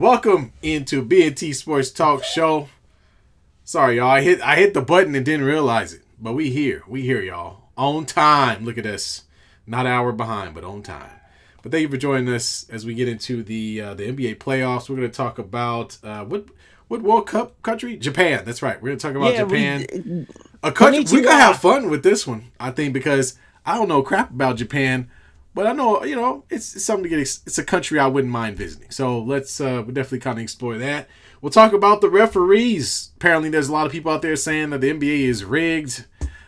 Welcome into B&T Sportstalk show. Sorry, y'all. I hit the button and didn't realize it. But we here, y'all. On time. Look at us. Not an hour behind, but on time. But thank you for joining us as we get into the NBA playoffs. We're going to talk about what World Cup country? Japan. That's right. We're going to talk about Japan. A country we can have fun with this one, I think, because I don't know crap about Japan. But I know, it's something to get. It's a country I wouldn't mind visiting. So let's we'll definitely kind of explore that. We'll talk about the referees. Apparently, there's a lot of people out there saying that the NBA is rigged.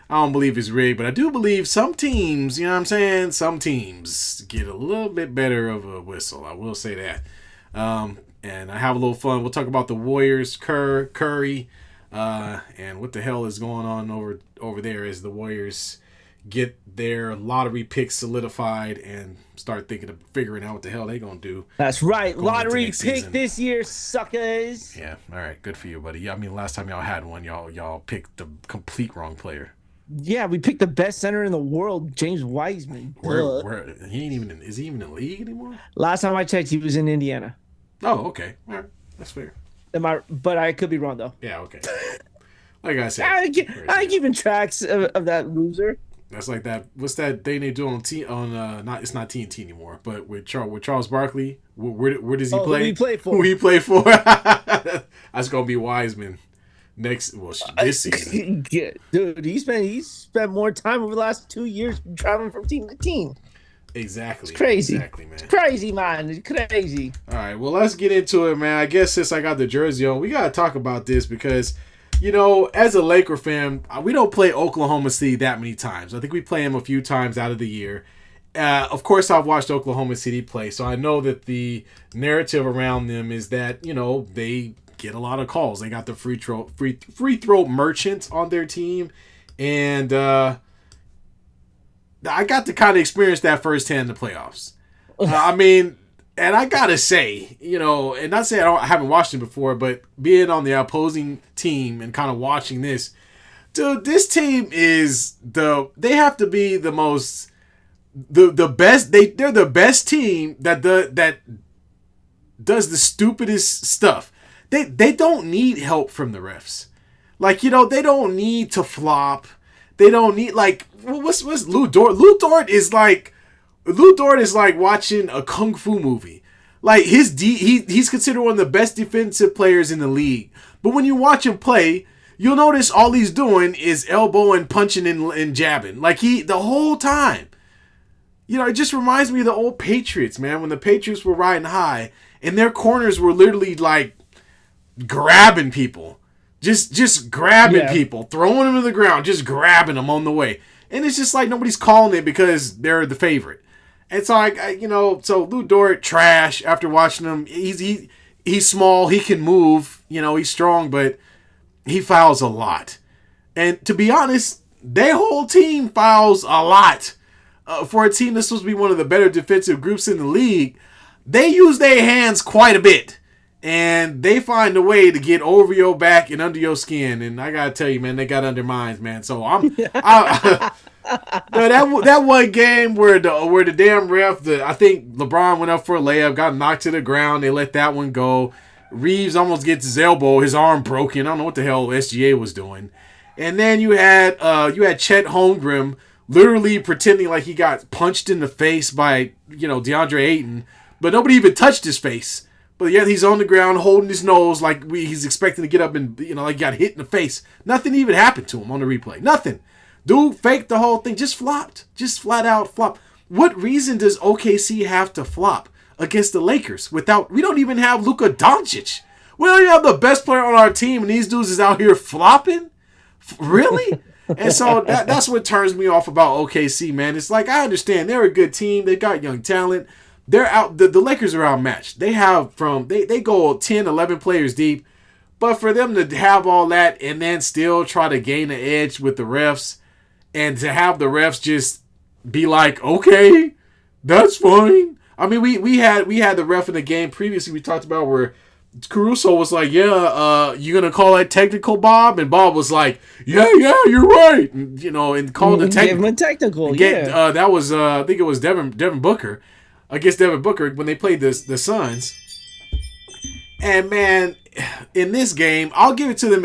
I don't believe it's rigged, but I do believe some teams, some teams get a little bit better of a whistle. I will say that. And I have a little fun. We'll talk about the Warriors, Curry, and what the hell is going on over there as the Warriors get their lottery picks solidified and start figuring out what the hell they gonna do. That's right, lottery pick this year, suckers. Yeah, all right, good for you, buddy. I mean, last time y'all had one, y'all picked the complete wrong player. Yeah, we picked the best center in the world, James Wiseman. Where he ain't even is he even in the league anymore? Last time I checked, he was in Indiana. Oh, okay, all right, that's fair. But I could be wrong though. Yeah, okay. Like I said, I ain't keeping tracks of that loser. That's like that. What's that thing they do on not it's not TNT anymore, but with Charles Barkley, where does he play? Who he play for? Who he play for? That's gonna be Wiseman next. Well, this season, dude, he spent more time over the last 2 years traveling from team to team. Exactly. It's crazy. Exactly, man. It's crazy, man. It's crazy. All right, well, let's get into it, man. I guess since I got the jersey on, we gotta talk about this because, as a Laker fan, we don't play Oklahoma City that many times. I think we play them a few times out of the year. Of course, I've watched Oklahoma City play, so I know that the narrative around them is that, they get a lot of calls. They got the free throw merchant on their team, and I got to kind of experience that firsthand in the playoffs. And I gotta say, and not saying I haven't watched it before, but being on the opposing team and kind of watching this, dude, this team is they have to be the most, the best. They're the best team that does the stupidest stuff. They don't need help from the refs. They don't need to flop. They don't need what's Lou Dort? Lou Dort is like watching a kung fu movie. He's considered one of the best defensive players in the league. But when you watch him play, you'll notice all he's doing is elbowing, punching, and jabbing. The whole time. It just reminds me of the old Patriots, man. When the Patriots were riding high, and their corners were literally grabbing people. Just grabbing people, throwing them to the ground, just grabbing them on the way. And it's just nobody's calling it because they're the favorite. And so so Lou Dort, trash after watching him. He's small, he can move, he's strong, but he fouls a lot. And to be honest, their whole team fouls a lot. For a team that's supposed to be one of the better defensive groups in the league, they use their hands quite a bit. And they find a way to get over your back and under your skin. And I gotta tell you, man, they got under mine, man. So that one game where the damn ref, I think LeBron went up for a layup, got knocked to the ground. They let that one go. Reeves almost gets his elbow, his arm broken. I don't know what the hell SGA was doing. And then you had Chet Holmgren literally pretending like he got punched in the face by DeAndre Ayton, but nobody even touched his face. But yet he's on the ground holding his nose he's expecting to get up and, he got hit in the face. Nothing even happened to him on the replay. Nothing. Dude faked the whole thing. Just flopped. Just flat out flopped. What reason does OKC have to flop against the Lakers we don't even have Luka Doncic? We don't even have the best player on our team and these dudes is out here flopping? Really? And so that's what turns me off about OKC, man. It's I understand they're a good team. They got young talent. They're out. The Lakers are outmatched. They have they go 10, 11 players deep. But for them to have all that and then still try to gain an edge with the refs and to have the refs just be okay, that's fine. I mean, we had the ref in the game previously we talked about where Caruso was you gonna call that technical, Bob? And Bob was yeah, you're right. And, and called the technical. Give him a technical, that was I think it was Devin Booker against Devin Booker when they played the Suns. And man, in this game, I'll give it to them.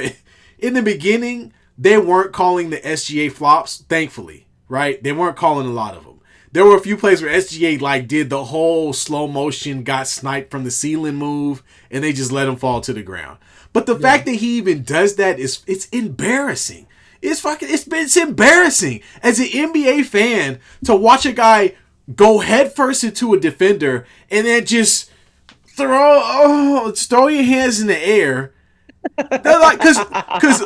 In the beginning, they weren't calling the SGA flops, thankfully, right? They weren't calling a lot of them. There were a few plays where SGA like did the whole slow motion, got sniped from the ceiling move, and they just let him fall to the ground. But the fact that he even does that it's embarrassing. It's embarrassing as an NBA fan to watch a guy go headfirst into a defender and then just throw your hands in the air. Like, cause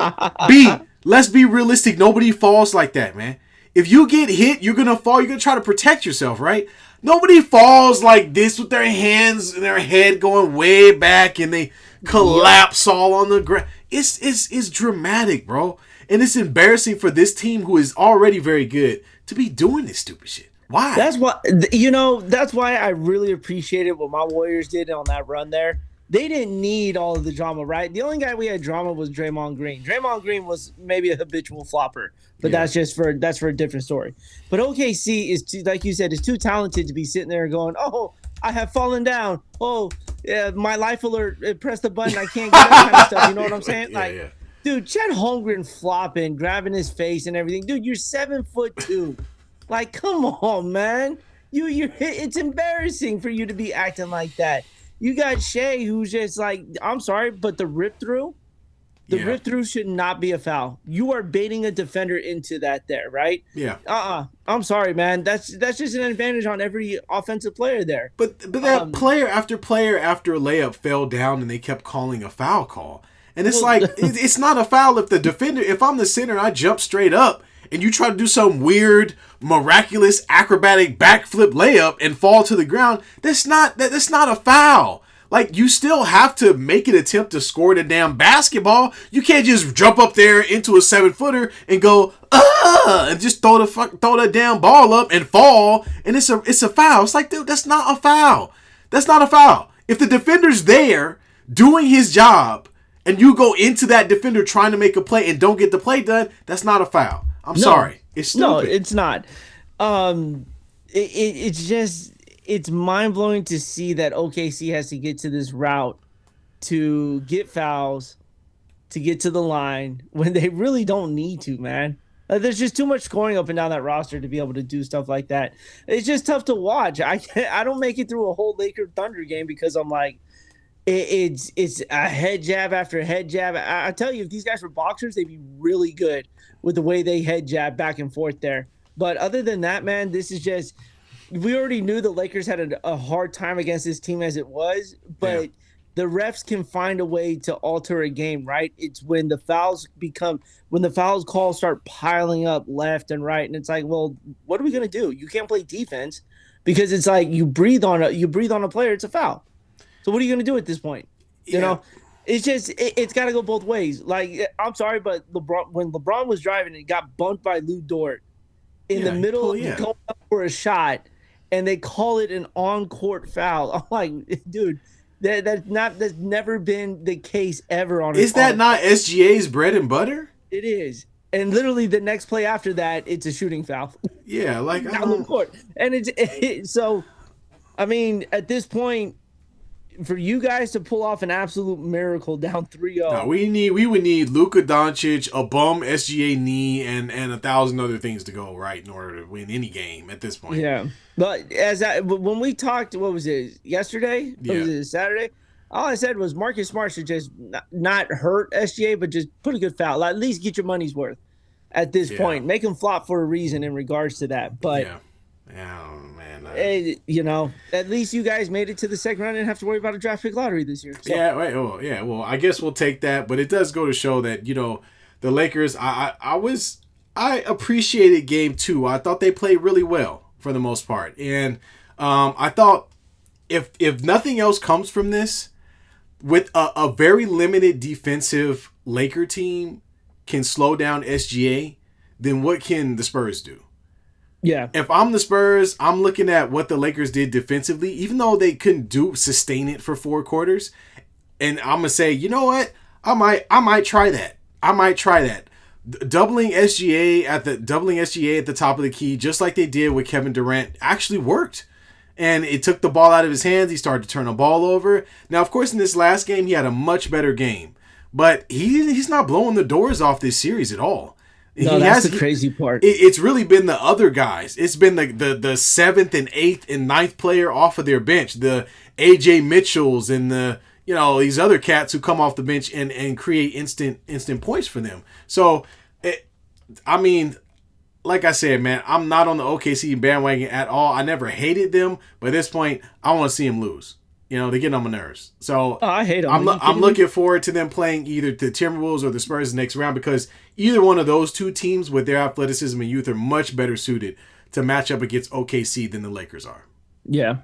let's be realistic. Nobody falls like that, man. If you get hit, you're gonna fall. You're gonna try to protect yourself, right? Nobody falls like this with their hands and their head going way back and they collapse all on the ground. It's dramatic, bro. And it's embarrassing for this team who is already very good to be doing this stupid shit. Why? That's why I really appreciated what my Warriors did on that run there. They didn't need all of the drama, right? The only guy we had drama was Draymond Green. Draymond Green was maybe a habitual flopper, but that's for a different story. But OKC is like you said, is too talented to be sitting there going, "Oh, I have fallen down. Oh, yeah, my life alert. Press the button. I can't get that kind of stuff." You know what I'm saying? Dude, Chet Holmgren flopping, grabbing his face and everything. Dude, you're 7'2". Like, come on, man. It's embarrassing for you to be acting like that. You got Shea, who's just like, I'm sorry, but the rip through should not be a foul. You are baiting a defender into that there, right? Yeah. I'm sorry, man. That's just an advantage on every offensive player there. But that player after layup fell down and they kept calling a foul call. And it's it's not a foul if the defender, if I'm the center and I jump straight up and you try to do some weird, miraculous, acrobatic backflip layup and fall to the ground, that's not a foul. Like, you still have to make an attempt to score the damn basketball. You can't just jump up there into a 7-footer and go, and just throw the damn ball up and fall, and it's a foul. It's like, dude, that's not a foul. That's not a foul. If the defender's there doing his job and you go into that defender trying to make a play and don't get the play done, that's not a foul. I'm sorry. It's stupid. No, it's not. It's mind-blowing to see that OKC has to get to this route to get fouls, to get to the line when they really don't need to, man. There's just too much scoring up and down that roster to be able to do stuff like that. It's just tough to watch. I don't make it through a whole Laker Thunder game because I'm like, it's a head jab after head jab. I tell you, if these guys were boxers, they'd be really good with the way they head jab back and forth there. But other than that, man, this is just – we already knew the Lakers had a hard time against this team as it was, but the refs can find a way to alter a game, right? It's when the fouls calls start piling up left and right, and it's like, well, what are we going to do? You can't play defense because it's like you breathe on a player, it's a foul. So what are you going to do at this point? You know, it's just it's got to go both ways. Like, I'm sorry, but when LeBron was driving and got bumped by Lou Dort in the middle of going up for a shot, and they call it an on-court foul. I'm like, dude, that's never been the case ever on. Is that not SGA's bread and butter? It is, and literally the next play after that, it's a shooting foul. Yeah, like down the court, and so. I mean, at this point, for you guys to pull off an absolute miracle down 3-0. No, we would need Luka Doncic, a bum SGA knee, and 1,000 other things to go right in order to win any game at this point. Yeah, but when we talked, what was it, yesterday? Yeah. Or was it Saturday? All I said was Marcus Smart should just not hurt SGA, but just put a good foul. At least get your money's worth at this point. Make him flop for a reason in regards to that. But you know, at least you guys made it to the second round and didn't have to worry about a draft pick lottery this year. So. Yeah, well, I guess we'll take that, but it does go to show that, you know, the Lakers, I appreciated game 2. I thought they played really well for the most part. And I thought if nothing else comes from this, with a very limited defensive Laker team can slow down SGA, then what can the Spurs do? Yeah. If I'm the Spurs, I'm looking at what the Lakers did defensively, even though they couldn't sustain it for 4 quarters. And I'm going to say, you know what? I might try that. Doubling SGA at the top of the key, just like they did with Kevin Durant, actually worked. And it took the ball out of his hands. He started to turn the ball over. Now, of course, in this last game, he had a much better game. But he's not blowing the doors off this series at all. No, that's the crazy part. It's really been the other guys. It's been the seventh and eighth and ninth player off of their bench. The AJ Mitchells and these other cats who come off the bench and create instant points for them. So, like I said, man, I'm not on the OKC bandwagon at all. I never hated them, but at this point, I want to see them lose. They get on my nerves. So I hate them. I'm looking forward to them playing either the Timberwolves or the Spurs next round, because either one of those two teams with their athleticism and youth are much better suited to match up against OKC than the Lakers are. Yeah.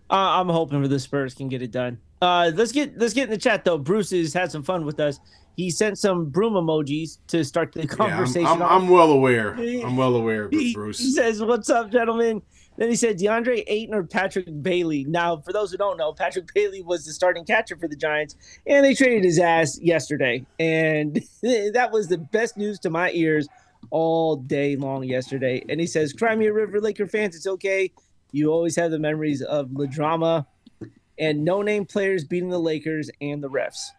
I'm hoping for the Spurs can get it done. Let's get in the chat, though. Bruce has had some fun with us. He sent some broom emojis to start the conversation. Yeah, I'm well aware. I'm well aware of Bruce. He says, "What's up, gentlemen?" Then he said, DeAndre Ayton or Patrick Bailey. Now, for those who don't know, Patrick Bailey was the starting catcher for the Giants, and they traded his ass yesterday. And that was the best news to my ears all day long yesterday. And he says, Crimea River Laker fans, it's okay. You always have the memories of the drama and no-name players beating the Lakers and the refs.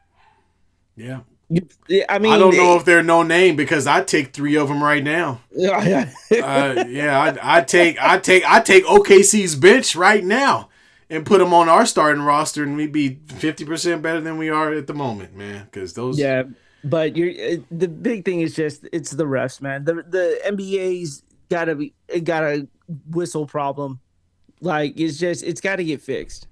Yeah. I mean, I don't know if they're no name, because I'd take 3 of them right now. I'd take OKC's bench right now and put them on our starting roster, and we'd be 50% better than we are at the moment, man. Because those, but the big thing is just it's the refs, man. The NBA's got a whistle problem. Like it's got to get fixed.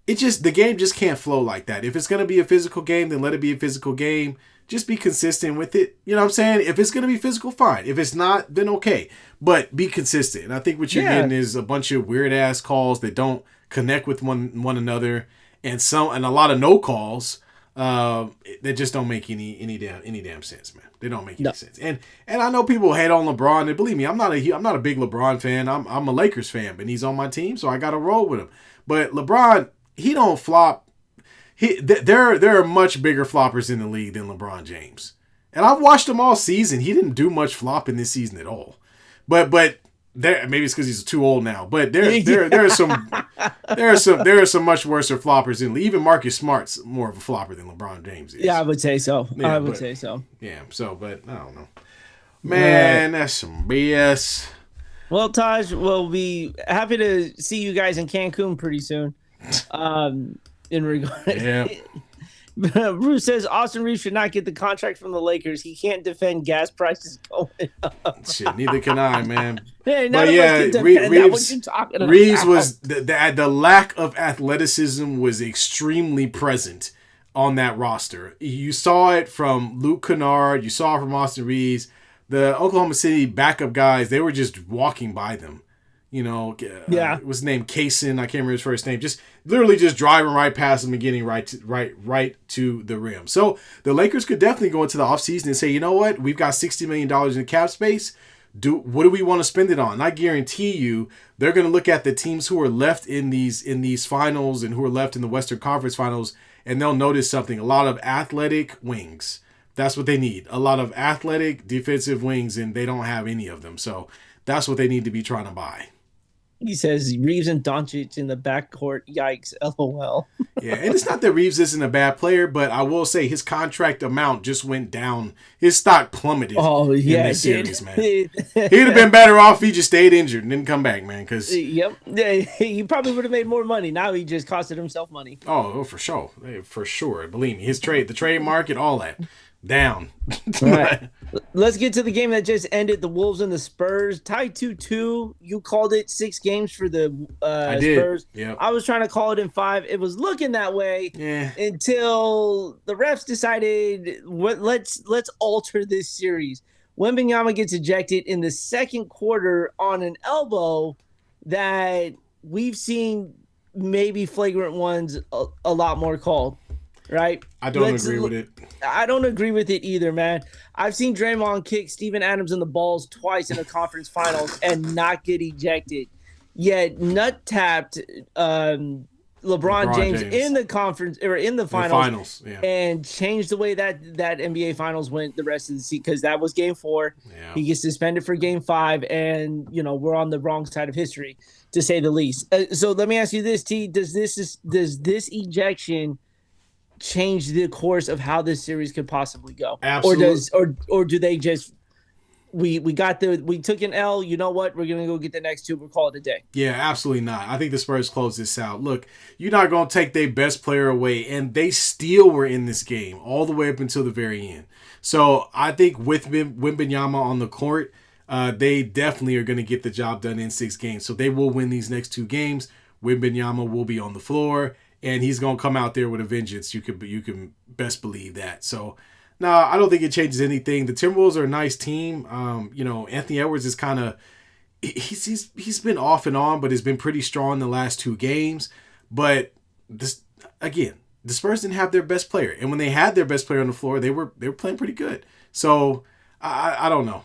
The game just can't flow like that. If it's going to be a physical game, then let it be a physical game. Just be consistent with it. You know what I'm saying? If it's going to be physical, fine. If it's not, then okay. But be consistent. And I think what you're getting is a bunch of weird-ass calls that don't connect with one another, and a lot of no calls that just don't make any damn sense, man. They don't make any sense. And I know people hate on LeBron, and believe me, I'm not a big LeBron fan. I'm a Lakers fan, but he's on my team, so I got to roll with him. But LeBron, he don't flop. There are much bigger floppers in the league than LeBron James, and I've watched him all season. He didn't do much flopping this season at all. But maybe it's because he's too old now. But there are some much worse floppers in the league. Even Marcus Smart's more of a flopper than LeBron James is. Yeah, I would say so. Yeah, I would say so. Yeah. So, but I don't know. Man, that's some BS. Well, Taj, we'll be happy to see you guys in Cancun pretty soon. In regard, yeah. Bruce says Austin Reeves should not get the contract from the Lakers. He can't defend gas prices going up. Shit, neither can I, man. Hey, none of us can defend that. What you talking about? Reeves was the lack of athleticism was extremely present on that roster. You saw it from Luke Kennard. You saw it from Austin Reeves. The Oklahoma City backup guys, they were just walking by them. It was named Kaysen. I can't remember his first name. Just literally just driving right past him and getting right to the rim. So the Lakers could definitely go into the offseason and say, you know what? We've got $60 million in cap space. What do we want to spend it on? And I guarantee you they're going to look at the teams who are left in these finals and who are left in the Western Conference Finals, and they'll notice something. A lot of athletic wings. That's what they need. A lot of athletic defensive wings, and they don't have any of them. So that's what they need to be trying to buy. He says Reeves and Doncic in the backcourt. Yikes, LOL. Yeah, and it's not that Reeves isn't a bad player, but I will say his contract amount just went down. His stock plummeted in this series, man. He'd have been better off if he just stayed injured and didn't come back, man. Yep. He probably would have made more money. Now he just costed himself money. Oh, for sure. For sure. Believe me, the trade market, all that. Down. All right. Let's get to the game that just ended. The Wolves and the Spurs tied 2-2. You called it 6 games for the I did. Spurs. Yep. I was trying to call it in 5. It was looking that way until the refs decided let's alter this series. Wembanyama gets ejected in the second quarter on an elbow that we've seen maybe flagrant ones a lot more called. Right? I don't agree with it. I don't agree with it either, man. I've seen Draymond kick Steven Adams in the balls twice in the conference finals and not get ejected. Yet nut tapped LeBron James in the conference or in the finals, yeah. and changed the way that NBA Finals went the rest of the season, because that was Game 4. Yeah. He gets suspended for Game 5, and we're on the wrong side of history, to say the least. So let me ask you this, T: does this ejection change the course of how this series could possibly go? Absolutely. Or do they just we took an L, you know what, we're gonna go get the next 2, we'll call it a day? Yeah, absolutely not. I think the Spurs close this out. Look, you're not gonna take their best player away, and they still were in this game all the way up until the very end. So I think with Wembanyama on the court, they definitely are going to get the job done in 6 games. So they will win these next 2 games. Wembanyama will be on the floor, and he's going to come out there with a vengeance. You can best believe that. So, no, I don't think it changes anything. The Timberwolves are a nice team. Anthony Edwards is kind of he's been off and on, but has been pretty strong the last 2 games. But this again, the Spurs didn't have their best player, and when they had their best player on the floor, they were playing pretty good. So I don't know.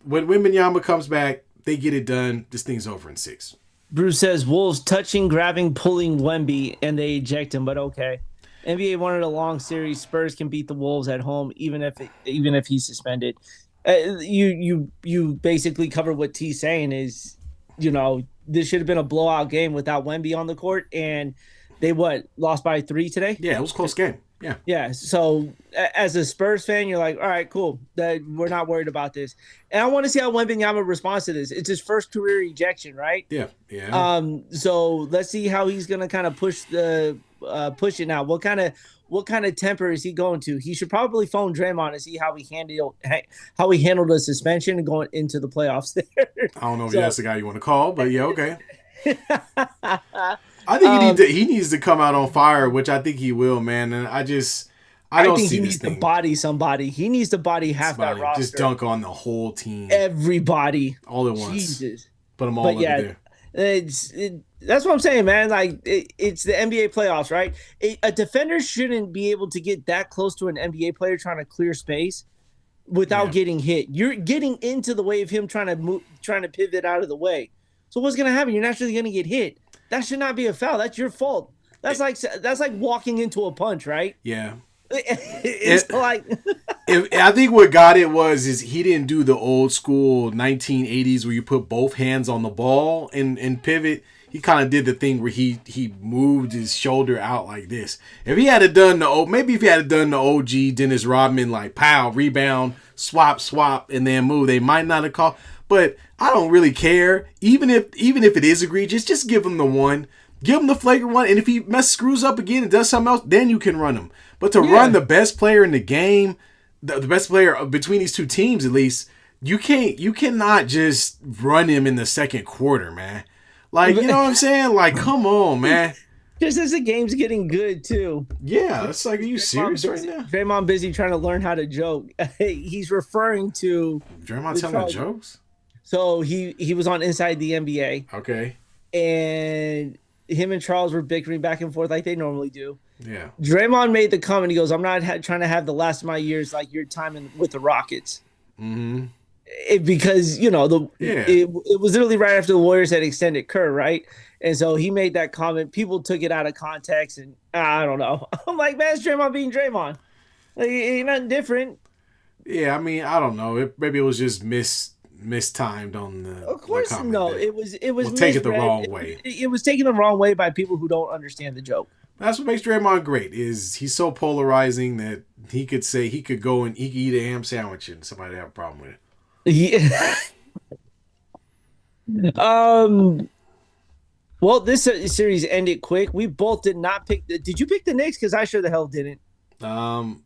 When Wembanyama comes back, they get it done. This thing's over in 6. Bruce says Wolves touching, grabbing, pulling Wemby, and they eject him. But okay, NBA wanted a long series. Spurs can beat the Wolves at home, even if he's suspended. You basically covered what T's saying is, this should have been a blowout game without Wemby on the court, and they lost by 3 today? Yeah, it was a close game. Yeah. Yeah. So as a Spurs fan, you're like, all right, cool. We're not worried about this. And I want to see how Wembanyama responds to this. It's his first career ejection, right? Yeah. Yeah. So let's see how he's gonna kind of push it now. What kind of temper is he going to? He should probably phone Draymond and see how he handled the suspension and going into the playoffs there. I don't know if that's the guy you want to call, but yeah, okay. I think he needs to come out on fire, which I think he will, man. And I don't think see he this needs thing. to body somebody. He needs to body half that roster. Just dunk on the whole team. Everybody. All at once. Jesus. Put them all over there. That's what I'm saying, man. Like, it's the NBA playoffs, right? A defender shouldn't be able to get that close to an NBA player trying to clear space without getting hit. You're getting into the way of him trying to pivot out of the way. So what's going to happen? You're naturally going to get hit. That should not be a foul. That's your fault. That's like walking into a punch, right? Yeah. I think what got it is he didn't do the old school 1980s where you put both hands on the ball and pivot. He kind of did the thing where he moved his shoulder out like this. If he had done the OG Dennis Rodman, like pow, rebound, swap, and then move, they might not have called. But I don't really care. Even if it is egregious, just give him the one. Give him the flagrant one. And if he screws up again and does something else, then you can run him. But to run the best player in the game, the best player between these 2 teams at least, you cannot just run him in the second quarter, man. Like, you know what I'm saying? Like, come on, man. Just as the game's getting good, too. Yeah, it's like, are you serious right now? Draymond busy trying to learn how to joke. He's referring to... Draymond telling jokes? So he was on Inside the NBA. Okay. And him and Charles were bickering back and forth like they normally do. Yeah. Draymond made the comment. He goes, "I'm not trying to have the last of my years like your time with the Rockets." Mm-hmm. Because it was literally right after the Warriors had extended Kerr, right? And so he made that comment. People took it out of context, and I don't know. I'm like, man, it's Draymond being Draymond. Like, ain't nothing different. Yeah, I mean, I don't know. Maybe it was just mistimed on the. Of course, no. It was. Take it the wrong way. It was taken the wrong way by people who don't understand the joke. That's what makes Draymond great. Is he's so polarizing that he could go and he could eat a ham sandwich and somebody have a problem with it. Yeah. Well, this series ended quick. We both did not pick. Did you pick the Knicks? Because I sure the hell didn't. No,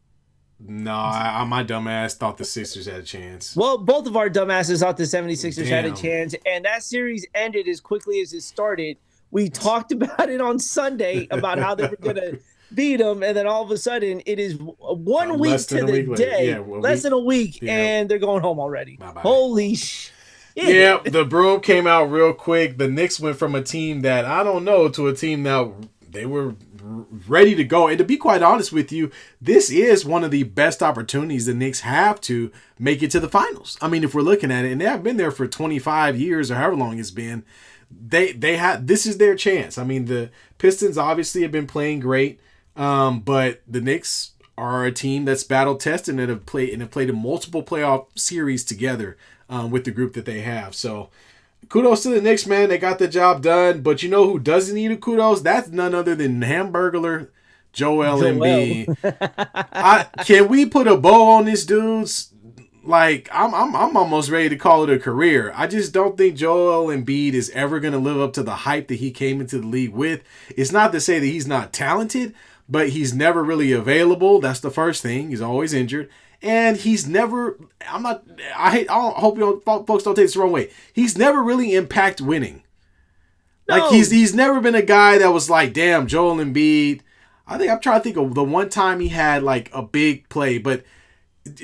my dumbass thought the Sixers had a chance. Well, both of our dumbasses thought the 76ers had a chance, and that series ended as quickly as it started. We talked about it on Sunday about how they were going to beat them, and then all of a sudden it is 1 week to the day, less than a week, and they're going home already. Bye-bye. Holy shit. Yeah, the broom came out real quick. The Knicks went from a team that I don't know to a team that they were ready to go. And to be quite honest with you, this is one of the best opportunities the Knicks have to make it to the finals. I mean, if we're looking at it, and they have been there for 25 years or however long it's been, they have this is their chance. I mean, the Pistons obviously have been playing great, but the Knicks are a team that's battle tested and have played in multiple playoff series together with the group that they have. So kudos to the Knicks, man. They got the job done. But you know who doesn't need a kudos? That's none other than Hamburglar Joel Embiid. Can we put a bow on this dude's? Like, I'm almost ready to call it a career. I just don't think Joel Embiid is ever going to live up to the hype that he came into the league with. It's not to say that he's not talented, but he's never really available. That's the first thing. He's always injured. And he's never, I hope folks don't take this the wrong way. He's never really impacted winning. Like, No. he's never been a guy that was like, damn, Joel Embiid. I'm trying to think of the one time he had like a big play, but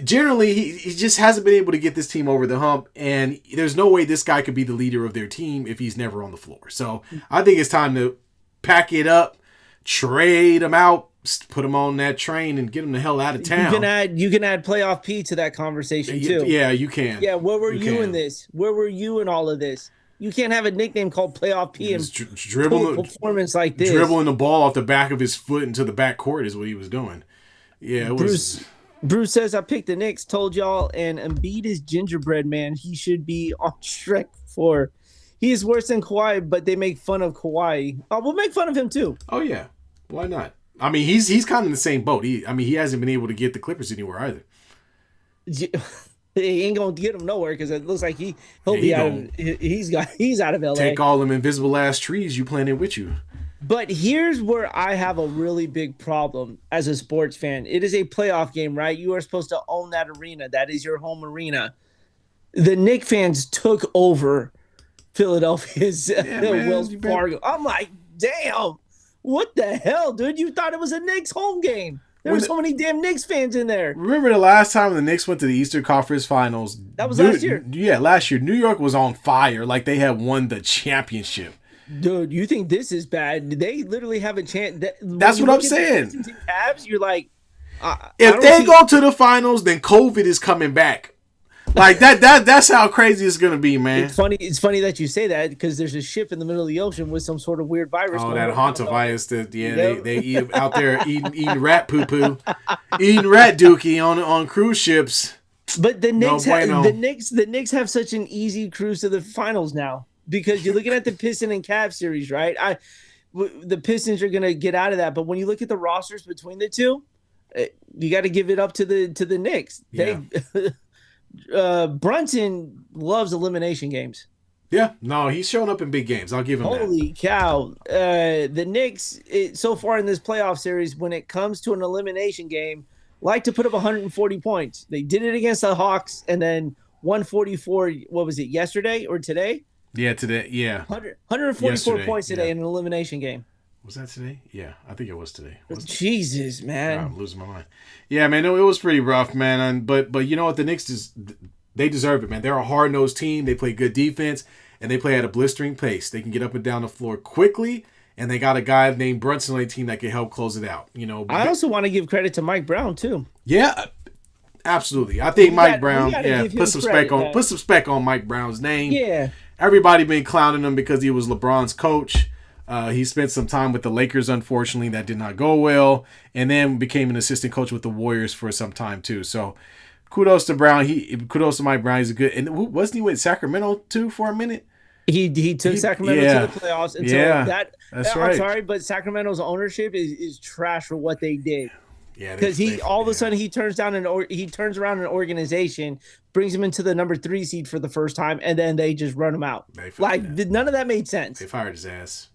generally, he just hasn't been able to get this team over the hump, and there's no way this guy could be the leader of their team if he's never on the floor. So I think it's time to pack it up, trade him out, put him on that train, and get him the hell out of town. You can add playoff P to that conversation too. Yeah, you can. Yeah, where were you in this? Where were you in all of this? You can't have a nickname called playoff P and dribbling performance like this. Dribbling the ball off the back of his foot into the back court is what he was doing. Yeah, it was. Bruce says, I picked the Knicks, told y'all, and Embiid is gingerbread, man. He should be on Shrek 4. He is worse than Kawhi, but they make fun of Kawhi. We'll make fun of him, too. Oh, yeah. Why not? I mean, he's kind of in the same boat. He hasn't been able to get the Clippers anywhere either. He ain't going to get him nowhere because it looks like he's out of LA. Take all them invisible-ass trees you planted with you. But here's where I have a really big problem as a sports fan. It is a playoff game, right? You are supposed to own that arena. That is your home arena. The Knicks fans took over Philadelphia's Wells Fargo. I'm like, damn, what the hell, dude? You thought it was a Knicks home game. There were so many damn Knicks fans in there. Remember the last time the Knicks went to the Eastern Conference Finals? That was last year. Yeah, last year. New York was on fire like they had won the championship. Dude, you think this is bad? They literally have a chance. That's what I'm saying. Cavs, you're like, if they go to the finals, then COVID is coming back. Like that's how crazy it's gonna be, man. It's funny that you say that because there's a ship in the middle of the ocean with some sort of weird virus. Oh, that hantavirus they eat out there eating rat poo poo, eating rat dookie on cruise ships. But the Knicks have such an easy cruise to the finals now. Because you're looking at the Piston and Cavs series, right? The Pistons are going to get out of that, but when you look at the rosters between the two, you got to give it up to the Knicks. Yeah. Brunson loves elimination games. Yeah, no, he's showing up in big games. I'll give him that. Holy cow! The Knicks so far in this playoff series, when it comes to an elimination game, like to put up 140 points. They did it against the Hawks, and then 144. What was it? Yesterday or today? Yeah, today. Yeah. 144 Yesterday, points today in an elimination game. Was that today? Yeah, I think it was today. Jesus, man. I'm losing my mind. Yeah, man, no, it was pretty rough, man. But you know what? The Knicks, they deserve it, man. They're a hard-nosed team. They play good defense, and they play at a blistering pace. They can get up and down the floor quickly, and they got a guy named Brunson on the team that can help close it out. You know. I also want to give credit to Mike Brown, too. Yeah, absolutely. I think Mike Brown, put some spec on Mike Brown's name. Yeah. Everybody been clowning him because he was LeBron's coach. He spent some time with the Lakers, unfortunately. That did not go well. And then became an assistant coach with the Warriors for some time, too. So kudos to Brown. Kudos to Mike Brown. He's a good. And wasn't he with Sacramento, too, for a minute? He took Sacramento to the playoffs. Until that's right. I'm sorry, but Sacramento's ownership is trash for what they did. Yeah, because all of a sudden he turns around an organization, brings him into the number 3 seed for the first time, and then they just run him out. None of that made sense. They fired his ass.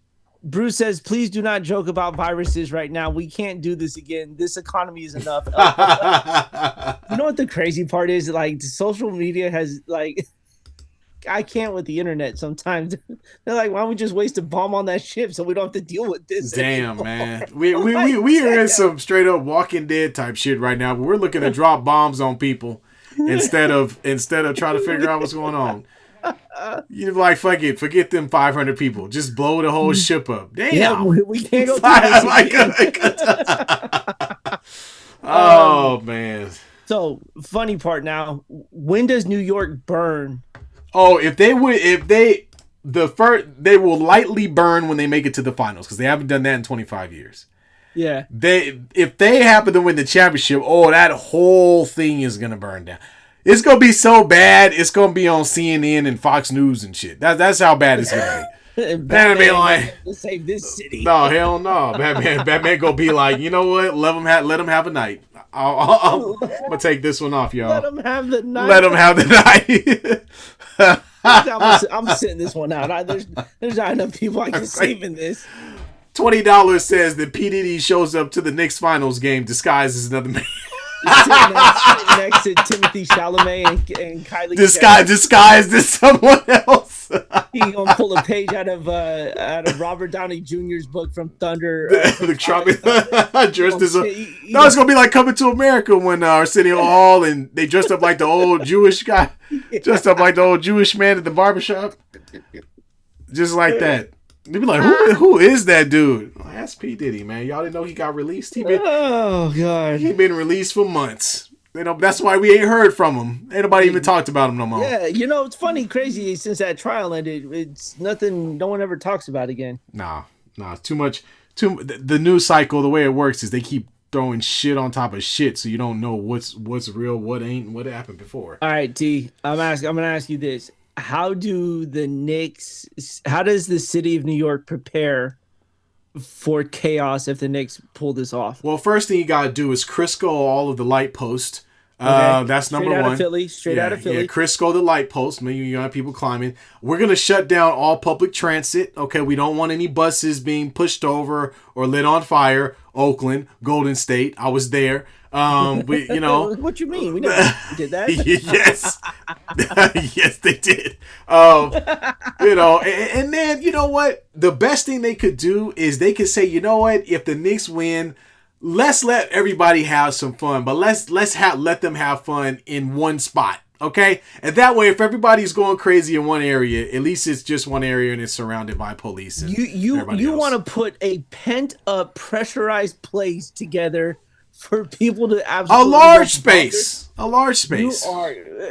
Bruce says, "Please do not joke about viruses right now. We can't do this again. This economy is enough." You know what the crazy part is? Like, social media has I can't with the internet sometimes. They're like, why don't we just waste a bomb on that ship so we don't have to deal with this? Damn, man. We are in some straight up Walking Dead type shit right now. But we're looking to drop bombs on people instead of trying to figure out what's going on. You're like, fuck it, forget them 500 people. Just blow the whole ship up. Damn. Yeah, we can't go through this. Oh, man. So, funny part now, when does New York burn? Oh, if they they will lightly burn when they make it to the finals because they haven't done that in 25 years. Yeah. If they happen to win the championship, that whole thing is gonna burn down. It's gonna be so bad. It's gonna be on CNN and Fox News and shit. That's how bad it's gonna be. Batman be like, let's save this city. No, hell no. Batman gonna be like, you know what? Let them have a night. I'm gonna take this one off, y'all. Let them have the night. Let them have the night. I'm sitting this one out. There's not enough people I can save in this. $20 says that P. Diddy shows up to the Knicks finals game disguised as another man. Sitting next to Timothy Chalamet and Kylie. Disguised as someone else. He gonna pull a page out of Robert Downey Jr.'s book from Thunder. The trumpet. Dressed as it's gonna be like Coming to America when Arsenio Hall and they dressed up like the old Jewish guy, dressed up like the old Jewish man at the barbershop, just like that. They be like, who is that dude? Well, that's P. Diddy, man. Y'all didn't know he got released. Oh God, he been released for months. That's why we ain't heard from him. Ain't nobody even talked about him no more. Yeah, it's funny, crazy. Since that trial ended, it's nothing. No one ever talks about again. Nah, too much. The news cycle, the way it works is they keep throwing shit on top of shit, so you don't know what's real, what ain't, and what happened before. All right, T. I'm gonna ask you this. How does the city of New York prepare for chaos if the Knicks pull this off? Well, first thing you got to do is Crisco all of the light posts. That's number one. Straight out of Philly. Yeah, Crisco the light post. Maybe you have people climbing. We're going to shut down all public transit. Okay, we don't want any buses being pushed over or lit on fire. Oakland, Golden State. I was there. What you mean? We never did that. Yes. Yes, they did. And then, you know what? The best thing they could do is they could say, you know what? If the Knicks win, let's let everybody have some fun, but let them have fun in one spot. Okay? And that way, if everybody's going crazy in one area, at least it's just one area and it's surrounded by police. And you want to put a pent up, pressurized place together for people to absolutely a large space.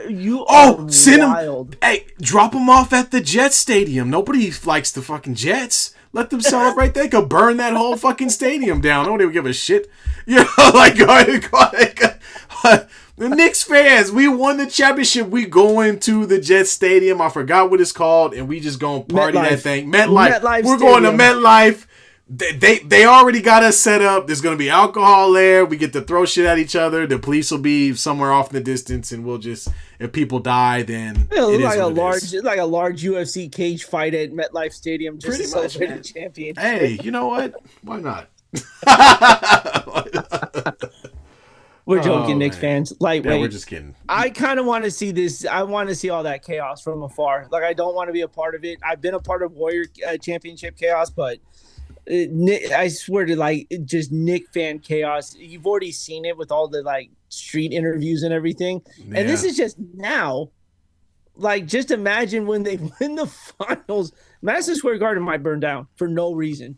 You are send wild. Them. Hey, drop them off at the Jets stadium. Nobody likes the fucking Jets. Let them celebrate. They could burn that whole fucking stadium down. Nobody would give a shit. The Knicks fans, we won the championship. We going to the Jets stadium. I forgot what it's called, and we just gonna party that thing. MetLife. We're going to MetLife. They already got us set up. There's going to be alcohol there. We get to throw shit at each other. The police will be somewhere off in the distance, and we'll just, if people die, then it's like a large UFC cage fight at MetLife Stadium just to celebrate the championship. Hey, you know what? Why not? We're joking, Knicks fans. Lightweight. Yeah, we're just kidding. I kind of want to see this. I want to see all that chaos from afar. Like, I don't want to be a part of it. I've been a part of Warrior Championship chaos, but I swear to just Knick fan chaos. You've already seen it with all the street interviews and everything. Yeah. And this is just now. Just imagine when they win the finals. Madison Square Garden might burn down for no reason.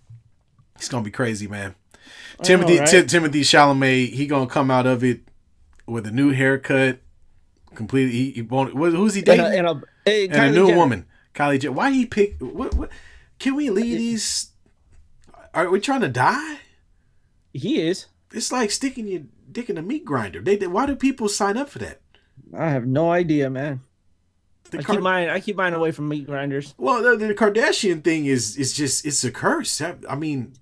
It's gonna be crazy, man. Timothy Chalamet, he gonna come out of it with a new haircut. Completely, who's he dating? And a new woman, Kylie Jenner. Why he pick? What? Can we leave these? Are we trying to die? He is. It's like sticking your dick in a meat grinder. Why do people sign up for that? I have no idea, man. I keep mine away from meat grinders. Well, the Kardashian thing is just it's a curse. I mean,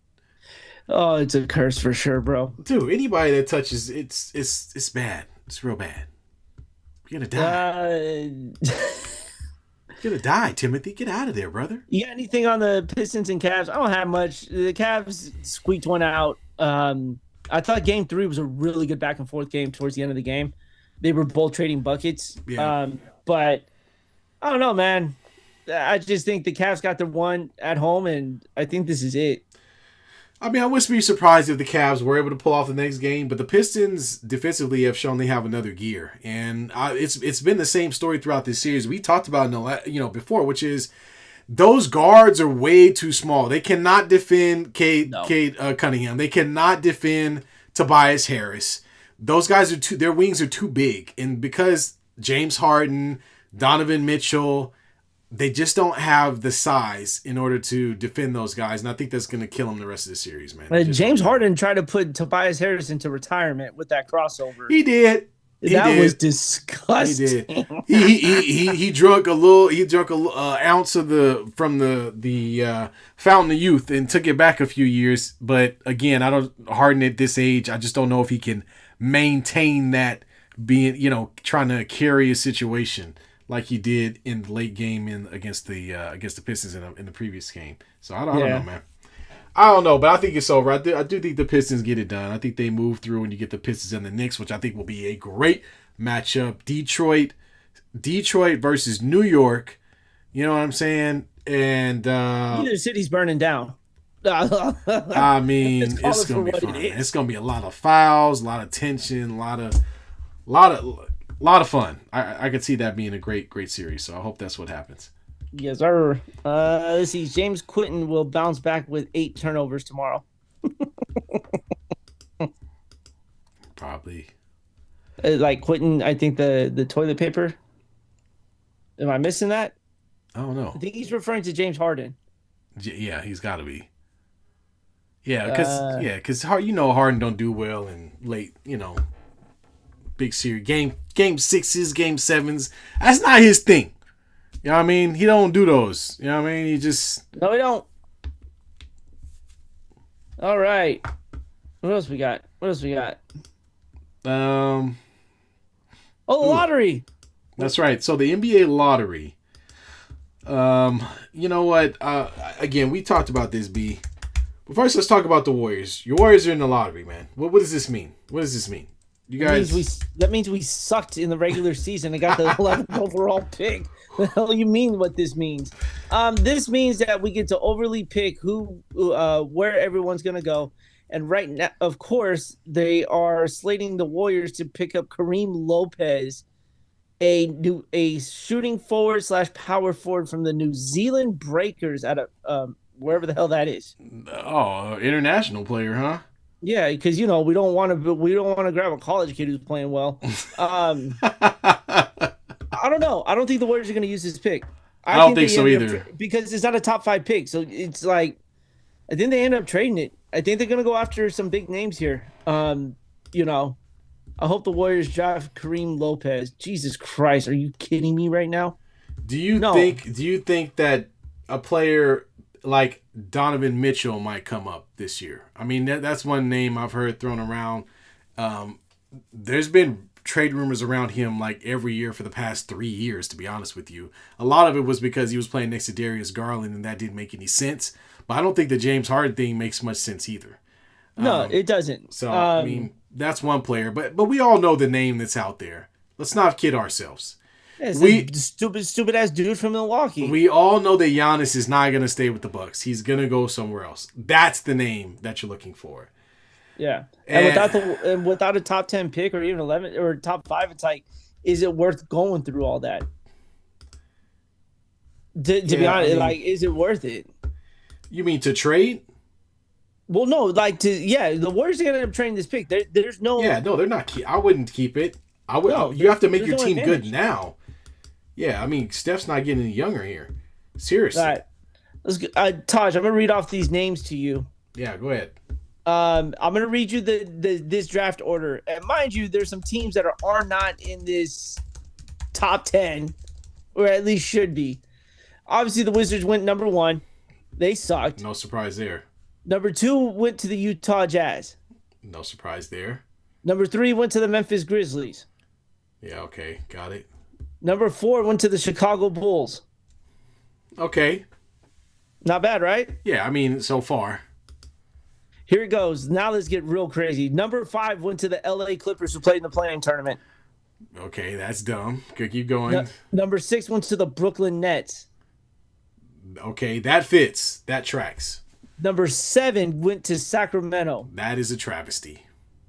oh, it's a curse for sure, bro. Dude, anybody that touches it's bad. It's real bad. You're gonna die. You're gonna die, Timothy. Get out of there, brother. You got anything on the Pistons and Cavs? I don't have much. The Cavs squeaked one out. I thought Game 3 was a really good back and forth game towards the end of the game. They were both trading buckets. Yeah. But I don't know, man. I just think the Cavs got their one at home, and I think this is it. I mean, I wouldn't be surprised if the Cavs were able to pull off the next game, but the Pistons defensively have shown they have another gear, and it's been the same story throughout this series. We talked about it before, which is those guards are way too small. They cannot defend Cade Cunningham. They cannot defend Tobias Harris. Those guys their wings are too big, and because James Harden, Donovan Mitchell, they just don't have the size in order to defend those guys, and I think that's going to kill them the rest of the series, man. James Harden tried to put Tobias Harris into retirement with that crossover. He did. That was disgusting. He did. He drunk a little. He drunk a ounce of from the fountain of youth and took it back a few years. But again, I don't Harden at this age. I just don't know if he can maintain that being trying to carry a situation like he did in the late game against the Pistons in the previous game. So I don't know, man. I don't know, but I think it's over. I do think the Pistons get it done. I think they move through and you get the Pistons and the Knicks, which I think will be a great matchup. Detroit versus New York. You know what I'm saying? And neither city's burning down. I mean, it's gonna be fun. It's gonna be a lot of fouls, a lot of tension, a lot of fun. I could see that being a great series. So I hope that's what happens. Yes, sir. Let's see. James Quinton will bounce back with 8 turnovers tomorrow. Probably. Like Quinton, I think the toilet paper. Am I missing that? I don't know. I think he's referring to James Harden. Yeah, he's got to be. Yeah, because Harden don't do well in late, big series game 6s, game 7s. That's not his thing. You know what I mean? He don't do those. You know what I mean? He just... No, he don't. All right. What else we got? The lottery. That's right. So the NBA lottery. You know what? Again, we talked about this, B. But first, let's talk about the Warriors. Your Warriors are in the lottery, man. What does this mean? You guys... That means we sucked in the regular season and got the 11th overall pick. The hell you mean what this means? This means that we get to overly pick where everyone's gonna go. And right now, of course, they are slating the Warriors to pick up Kareem Lopez, a shooting forward / power forward from the New Zealand Breakers out of wherever the hell that is. Oh, international player, huh? Yeah, because we don't want to grab a college kid who's playing well. I don't know. I don't think the Warriors are going to use this pick. I don't think so either. Because it's not a top 5 pick. So it's like, I think they end up trading it. I think they're going to go after some big names here. I hope the Warriors draft Kareem Lopez. Jesus Christ. Are you kidding me right now? Do you think that a player like Donovan Mitchell might come up this year? I mean, that's one name I've heard thrown around. There's been trade rumors around him like every year for the past 3 years, to be honest with you. A lot of it was because he was playing next to Darius Garland, and that didn't make any sense. But I don't think the James Harden thing makes much sense either. No, it doesn't. So, I mean, that's one player. But we all know the name that's out there. Let's not kid ourselves. Yeah, it's a stupid ass dude from Milwaukee. We all know that Giannis is not going to stay with the Bucks. He's going to go somewhere else. That's the name that you're looking for. Yeah, and without a top 10 pick or even 11 or top 5, it's like, is it worth going through all that? To be honest, is it worth it? You mean to trade? Well, no, the Warriors are gonna end up trading this pick. There's no. Yeah, no, they're not. I wouldn't keep it. I would. No, you have to make your team good now. Yeah, I mean, Steph's not getting any younger here. Seriously. All right, let's go. Taj, I'm gonna read off these names to you. Yeah, go ahead. I'm gonna read you this draft order, and mind you, there's some teams that are not in this top 10, or at least should be. Obviously, the Wizards went number 1. They sucked. No surprise there. Number 2 went to the Utah Jazz. No surprise there. Number 3 went to the Memphis Grizzlies. Yeah, okay, got it. Number 4 went to the Chicago Bulls. Okay. Not bad, right? Yeah, I mean, so far. Here it goes. Now let's get real crazy. Number 5 went to the LA Clippers, who played in the play-in tournament. Okay, that's dumb. Could keep going. Number 6 went to the Brooklyn Nets. Okay, that fits. That tracks. Number 7 went to Sacramento. That is a travesty.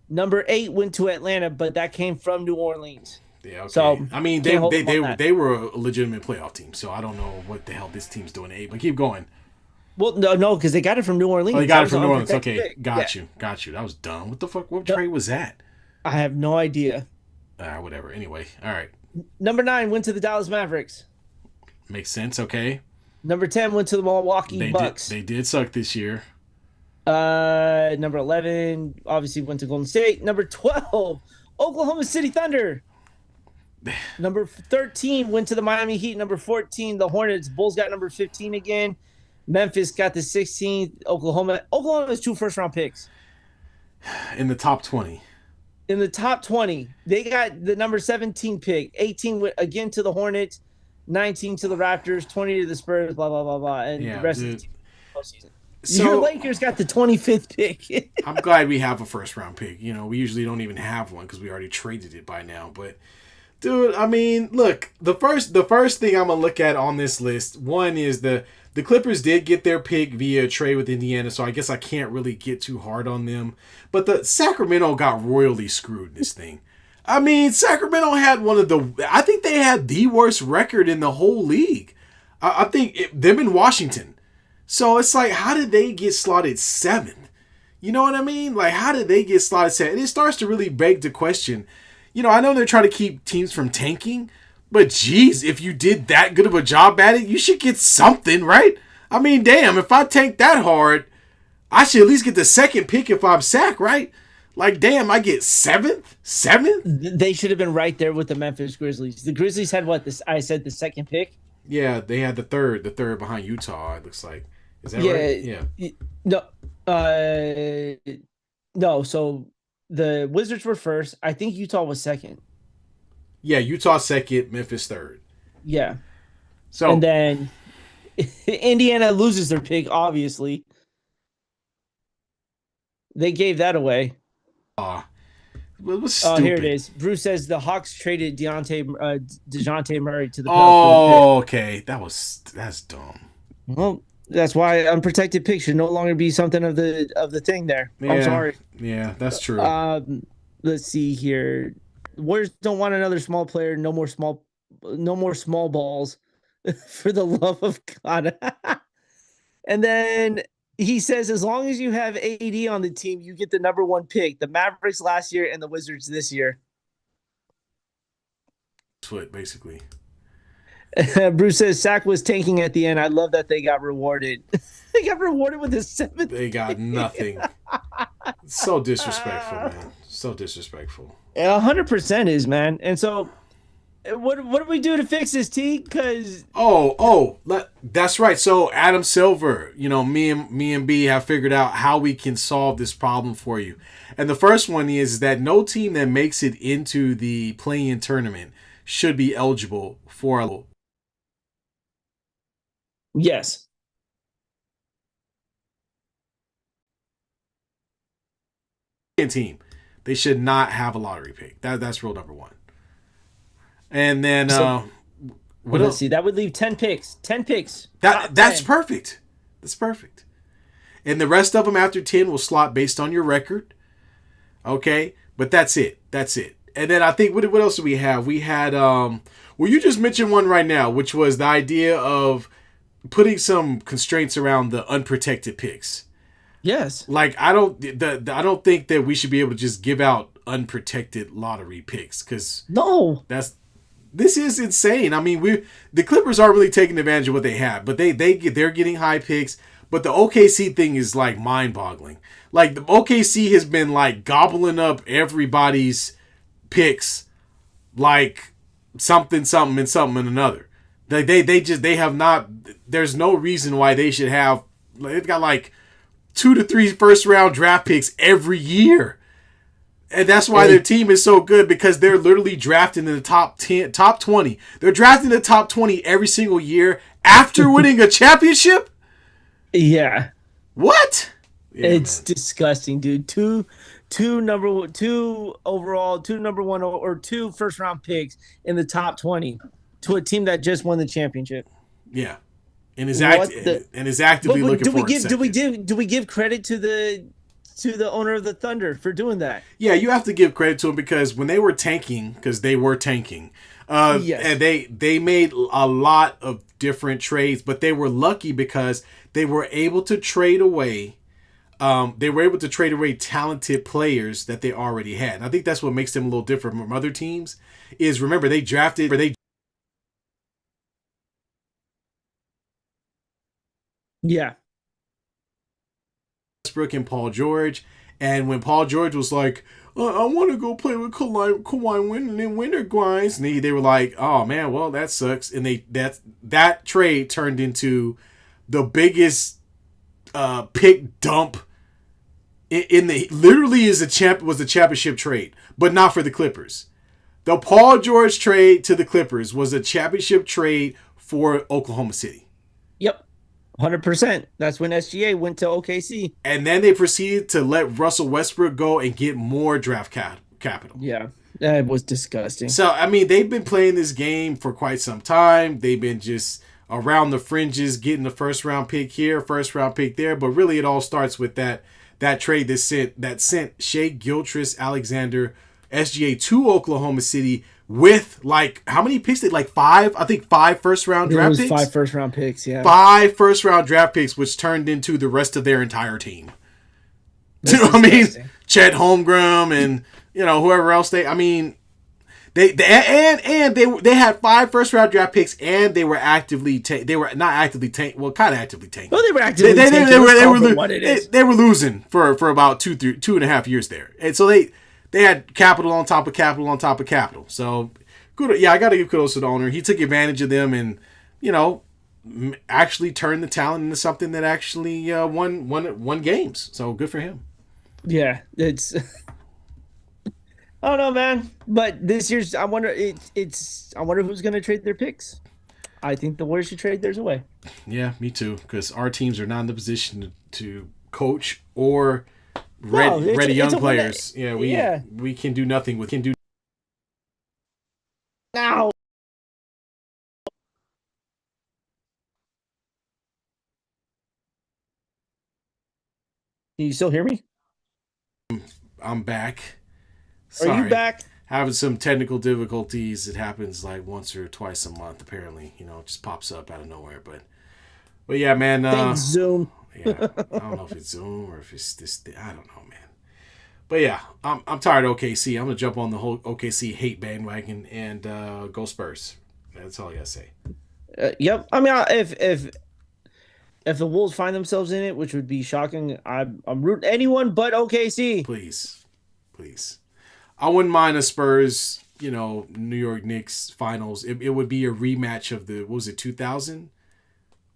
Number 8 went to Atlanta, but that came from New Orleans. Yeah, okay. So, I mean, they were a legitimate playoff team, so I don't know what the hell this team's doing at 8, but keep going. Well, no, because they got it from New Orleans. Oh, they got it from New Orleans. Okay, got you. That was dumb. What the fuck? What trade was that? I have no idea. Whatever. Anyway, all right. Number 9 went to the Dallas Mavericks. Makes sense. Okay. Number 10 went to the Milwaukee They did. Bucks. They did suck this year. Number 11 obviously went to Golden State. Number 12, Oklahoma City Thunder. Number 13 went to the Miami Heat. Number 14, the Hornets. Bulls got number 15 again. Memphis got the 16th. Oklahoma has 2 first-round picks. In the top 20. In the top 20, they got the number 17 pick. 18 went again to the Hornets. 19 to the Raptors. 20 to the Spurs. Blah, blah, blah, blah. And the rest of the team postseason. So, your Lakers got the 25th pick. I'm glad we have a first-round pick. You know, we usually don't even have one because we already traded it by now. But, dude, I mean, look, the first thing I'm going to look at on this list, one is the Clippers did get their pick via trade with Indiana, so I guess I can't really get too hard on them. But the Sacramento got royally screwed in this thing. I mean, Sacramento had I think they had the worst record in the whole league. I think them in Washington. So it's like, how did they get slotted 7th? You know what I mean? Like, how did they get slotted 7th? And it starts to really beg the question. You know, I know they're trying to keep teams from tanking, but geez, if you did that good of a job at it, you should get something, right? I mean, damn, if I tank that hard, I should at least get the second pick if I'm Sac, right? Like, damn, I get 7th? 7th? They should have been right there with the Memphis Grizzlies. The Grizzlies had what? I said the second pick? Yeah, they had the third behind Utah, it looks like. Is that right? Yeah. No, so the Wizards were first. I think Utah was second. Yeah, Utah second, Memphis third. Yeah. So and then Indiana loses their pick, obviously. They gave that away. It was stupid. Here it is. Bruce says the Hawks traded DeJounte Murray to the Pelicans. Okay. That's dumb. Well, that's why unprotected pick should no longer be something of the thing there. Yeah, I'm sorry. Yeah, that's true. Let's see here. Warriors don't want another small player. No more small balls. For the love of God. And then he says, as long as you have AD on the team, you get the number 1 pick. The Mavericks last year and the Wizards this year. That's what, basically. Bruce says Sac was tanking at the end. I love that they got rewarded. They got rewarded with a 7th. They got nothing. So disrespectful, man. So disrespectful. 100% is, man. And so, what do we do to fix this, T? Because that's right. So Adam Silver, you know, me and B have figured out how we can solve this problem for you. And the first one is that no team that makes it into the play-in tournament should be eligible for a yes. team. They should not have a lottery pick. That's rule number 1. And then let's see. That would leave 10 picks. 10 picks. That's perfect. That's perfect. And the rest of them after 10 will slot based on your record. Okay? But that's it. That's it. And then I think, what else do we have? We had, well, you just mentioned one right now, which was the idea of putting some constraints around the unprotected picks. Yes. Like, I don't think that we should be able to just give out unprotected lottery picks, because no, this is insane. I mean, the Clippers aren't really taking advantage of what they have, but they're getting high picks. But the OKC thing is like mind-boggling. Like, the OKC has been like gobbling up everybody's picks, like something and another. They have not. There's no reason why they should have. They've got like 2 to 3 first-round draft picks every year. And that's why their team is so good, because they're literally drafting in the top 10, top 20. They're drafting the top 20 every single year after winning a championship? Yeah. What? Yeah, it's disgusting, dude. Two number 1 or 2 first-round picks in the top 20 to a team that just won the championship. Yeah. And is actively looking for a second. Do we give credit to the owner of the Thunder for doing that? Yeah, you have to give credit to them, because when they were tanking, yes. and they made a lot of different trades, but they were lucky because they were able to trade away talented players that they already had. And I think that's what makes them a little different from other teams. Is, remember, they Yeah. Westbrook and Paul George. And when Paul George was like, I want to go play with Kawhi Leonard and Winter Guys, and they were like, oh man, well that sucks. And that trade turned into the biggest pick dump in the literally was a championship trade, but not for the Clippers. The Paul George trade to the Clippers was a championship trade for Oklahoma City. Yep. 100%. That's when SGA went to OKC. And then they proceeded to let Russell Westbrook go and get more draft capital. Yeah. That was disgusting. So, I mean, they've been playing this game for quite some time. They've been just around the fringes, getting the first round pick here, first round pick there. But really, it all starts with that trade that sent Shea Gilgeous-Alexander, SGA to Oklahoma City with like how many picks? Like 5? I think 5 first round draft picks. 5 first round picks, yeah. 5 first round draft picks, which turned into the rest of their entire team. Do you know what I mean? Chet Holmgren and whoever else they had 5 first round draft picks, and they were actively they were not actively tanking. Well, kind of actively tanking. Well, they were actively tanking. They were losing for about 2.5 years there, and so they had capital on top of capital on top of capital. So good. Yeah, I got to give kudos to the owner. He took advantage of them and actually turned the talent into something that actually won games. So good for him. Yeah, it's. I don't know, man. But this year's, I wonder. I wonder who's going to trade their picks. I think the Warriors should trade theirs away. Yeah, me too. Because our teams are not in the position to coach or ready young players. We can do nothing with. Now. Can you still hear me? I'm back. Sorry. Are you back? Having some technical difficulties. It happens like once or twice a month. Apparently, it just pops up out of nowhere. But yeah, man. Thanks, Zoom. Yeah, I don't know if it's Zoom or if it's this. I don't know, man. But yeah, I'm tired of OKC. I'm gonna jump on the whole OKC hate bandwagon and go Spurs. That's all I gotta say. Yep. I mean, if the Wolves find themselves in it, which would be shocking, I'm rooting anyone but OKC. Please. I wouldn't mind a Spurs, New York Knicks finals. It would be a rematch of the, what was it, 2000?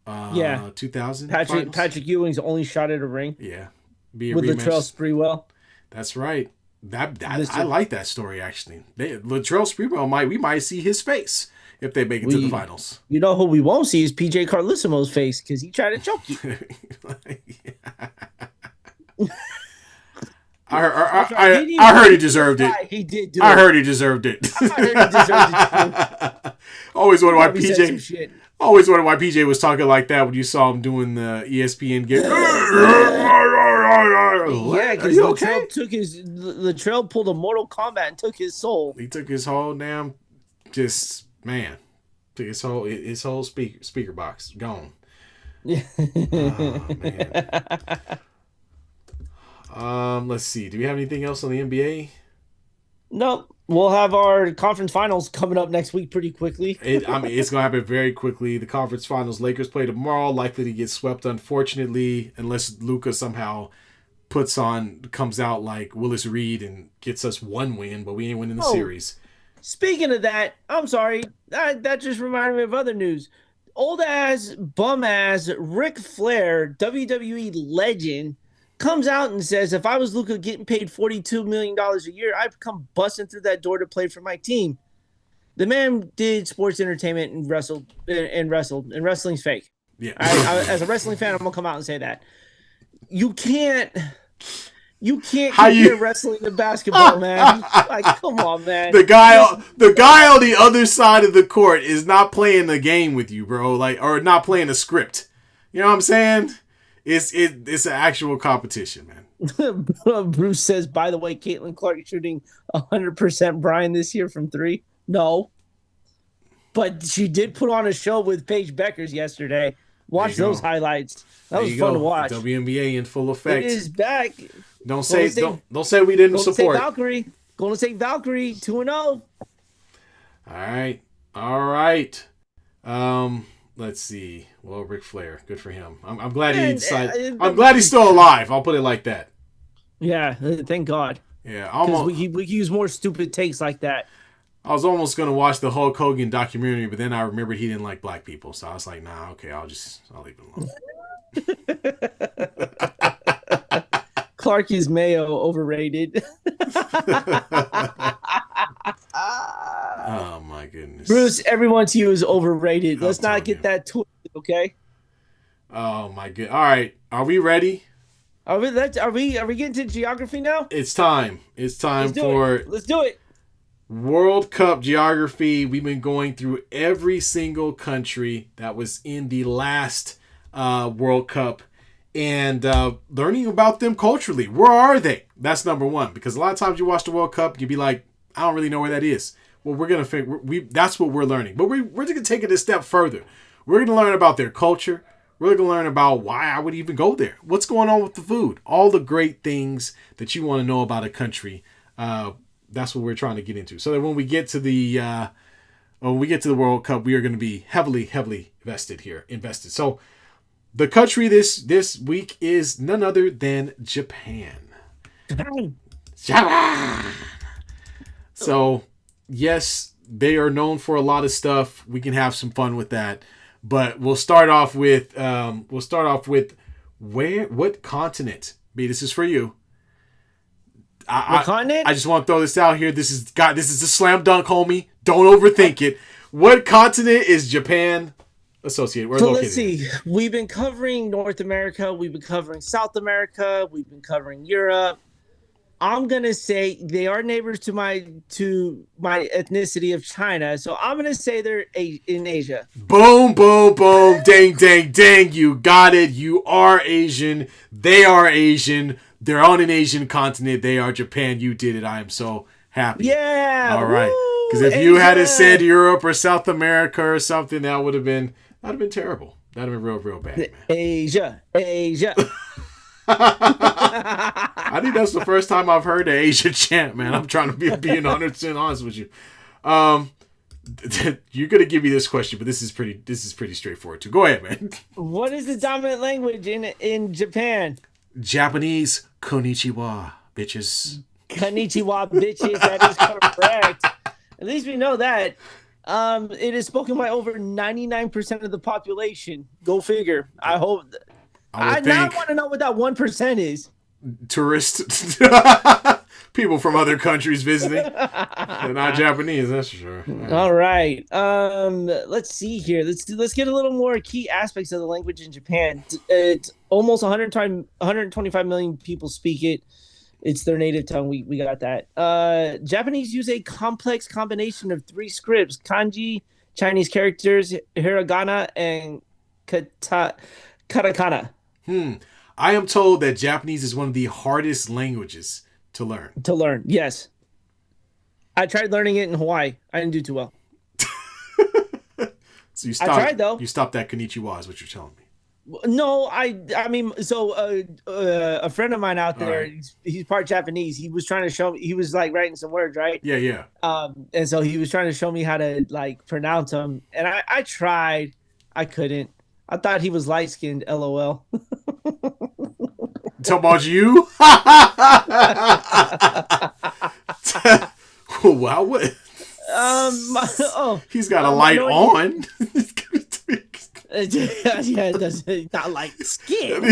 2000. Patrick Ewing's only shot at a ring. Yeah, be a with rematch. Latrell Sprewell. That's right. I like that story actually. Latrell Sprewell we might see his face if they make it to the finals. You know who we won't see is PJ Carlissimo's face because he tried to choke you. I heard he deserved it. He did. I heard he deserved it. Always wondered why PJ. Always wondered why PJ was talking like that when you saw him doing the ESPN game. Yeah, because Latrell pulled a Mortal Kombat and took his soul. He took his whole damn, took his whole speaker box gone. Yeah. Oh, man. Let's see. Do we have anything else on the NBA? No. We'll have our conference finals coming up next week pretty quickly. It's going to happen very quickly. The conference finals, Lakers play tomorrow, likely to get swept, unfortunately, unless Luka somehow comes out like Willis Reed and gets us 1 win, but we ain't winning the series. Speaking of that, I'm sorry. That just reminded me of other news. Old ass, bum ass Ric Flair, WWE legend, comes out and says, if I was Luka getting paid $42 million a year, I'd come busting through that door to play for my team. The man did sports entertainment and wrestled, and wrestling's fake. Yeah. As a wrestling fan, I'm going to come out and say that. You can't compare wrestling to basketball, man. Like, come on, man. The guy on the other side of the court is not playing the game with you, bro. Or not playing a script. You know what I'm saying? It's an actual competition, man. Bruce says, by the way, Caitlin Clark shooting 100% Brian this year from 3. No. But she did put on a show with Paige Beckers yesterday. Watch those highlights. That was fun to watch. WNBA in full effect. It is back. Don't say we didn't support. Golden State Valkyrie 2-0. All right. Let's see. Well, Ric Flair, good for him. I'm glad he And, decided. I'm glad he's still alive. I'll put it like that. yeah, thank God. Yeah, Because almost. we could use more stupid takes like that. I was almost gonna watch the Hulk Hogan documentary, but then I remembered he didn't like black people, so I was like, nah, okay, I'll leave it alone. Clark is Mayo overrated. Oh my goodness, Bruce, everyone to you is overrated. Let's I'm not get telling that twisted, okay? Oh my good. All right, are we ready? Are we getting to geography now? It's time. It's time for Let's do it. World Cup geography. We've been going through every single country that was in the last World Cup and learning about them culturally. Where are they? That's number one. Because a lot of times you watch the World Cup, you'd be like, I don't really know where that is. Well, we're gonna figure. That's what we're learning. But we're gonna take it a step further. We're gonna learn about their culture. We're gonna learn about why I would even go there. What's going on with the food? All the great things that you want to know about a country. That's what we're trying to get into. So that when we get to the World Cup, we are going to be heavily invested. So the country this week is none other than Japan. Japan. So yes, they are known for a lot of stuff. We can have some fun with that, but we'll start off with what continent? B, this is for you. What continent? I just want to throw this out here. This is a slam dunk, homie. Don't overthink it. What continent is Japan associated? We're located. Let's see. We've been covering North America. We've been covering South America. We've been covering Europe. I'm gonna say they are neighbors to my ethnicity of China. So I'm gonna say they're in Asia. Boom, boom, boom. Dang, dang, dang. You got it. You are Asian. They are Asian. They're on an Asian continent. They are Japan. You did it. I am so happy. Yeah. All right. Because if you had said Europe or South America or something, that would have been terrible. That would have been real bad, man. Asia. I think that's the first time I've heard the Asia chant, man. I'm trying to be being 100% honest with you. You're gonna give me this question, but this is pretty straightforward too. Go ahead, man. What is the dominant language in Japan? Japanese. Konnichiwa, bitches. Konnichiwa, bitches. That is correct. At least we know that. It is spoken by over 99% of the population. Go figure. I hope. I now want to know what that 1% is. Tourists. People from other countries visiting. They're not Japanese, that's for sure. All right. Let's see here. Let's get a little more key aspects of the language in Japan. It's almost 125 million people speak it. It's their native tongue. We got that. Japanese use a complex combination of 3 scripts: kanji, Chinese characters, hiragana, and katakana. I am told that Japanese is one of the hardest languages to learn. Yes. I tried learning it in Hawaii. I didn't do too well. So you stopped. I tried though. You stopped at konnichiwa is what you're telling me. No, I mean, so a friend of mine out there, right. he's part Japanese. He was trying to show me. He was like writing some words, right? Yeah. And so he was trying to show me how to like pronounce them, and I tried. I couldn't. I thought he was light skinned. LOL. Talk about you? Wow. What? He's got a light on. Yeah, it does not like skin.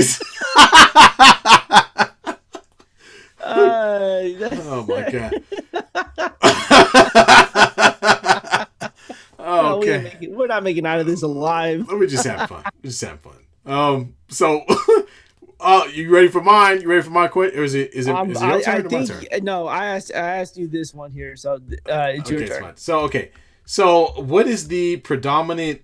Oh my god. No, okay. We're not making out of this alive. Let me just have fun. So you ready for mine? You ready for my question? Or is it your turn or my turn? No, I asked you this one here, so it's your turn. Fine. So what is the predominant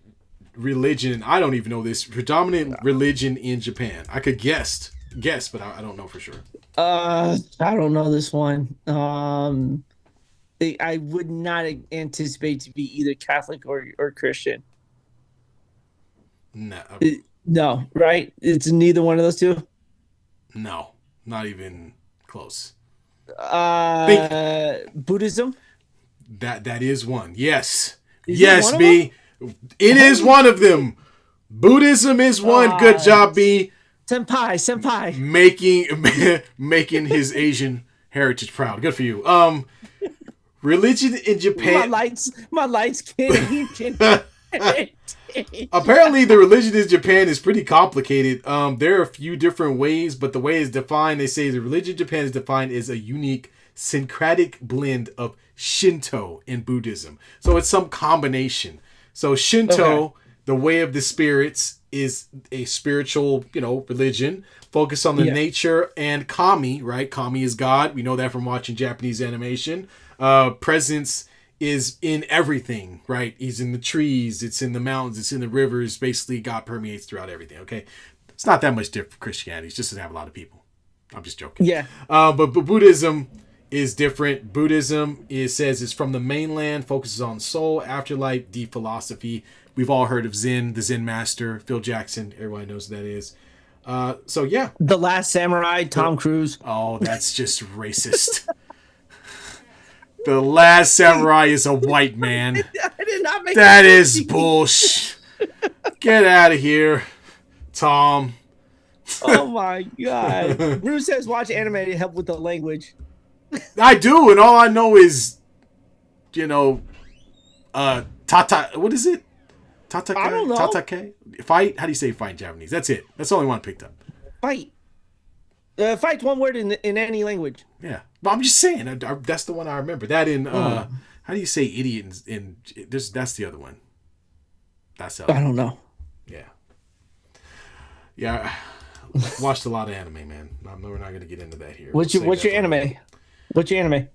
religion? I don't even know this. Predominant religion in Japan. I could guess, but I don't know for sure. I don't know this one. I would not anticipate to be either Catholic or Christian. No. No, right? It's neither one of those two? No, not even close. Buddhism? That is one. Yes. Is yes, it B. It is one of them. Buddhism is one. Good job, B. Senpai. Making his Asian heritage proud. Good for you. Religion in Japan. My lights can't. Apparently, the religion in Japan is pretty complicated. There are a few different ways, but the way it's defined, they say the religion in Japan is defined as a unique syncretic blend of Shinto and Buddhism. So it's some combination. So Shinto, the way of the spirits, is a spiritual, religion focused on the nature, and Kami, right? Kami is God. We know that from watching Japanese animation. Presence is in everything, right? He's in the trees, it's in the mountains, it's in the rivers. Basically, God permeates throughout everything, okay? It's not that much different from Christianity. It's just doesn't have a lot of people. I'm just joking. Yeah. But Buddhism is different. Buddhism says it's from the mainland, focuses on soul, afterlife, deep philosophy. We've all heard of Zen, the Zen master, Phil Jackson. Everyone knows who that is. So, yeah. The Last Samurai, Tom Cruise. Oh, that's just racist. The Last Samurai is a white man. I did not make that is bullshit. Get out of here, Tom. Oh my god. Bruce says watch anime to help with the language. I do, and all I know is, tata. What is it? Tatake? I don't know. Tatake? Fight? How do you say fight in Japanese? That's it. That's the only one I picked up. Fight. Fight's one word in any language. Yeah. Well, I'm just saying. That's the one I remember. That in, how do you say idiot that's the other one. That's the other I don't know. Yeah. Yeah. Watched a lot of anime, man. We're not going to get into that here. What's your anime? What's your anime?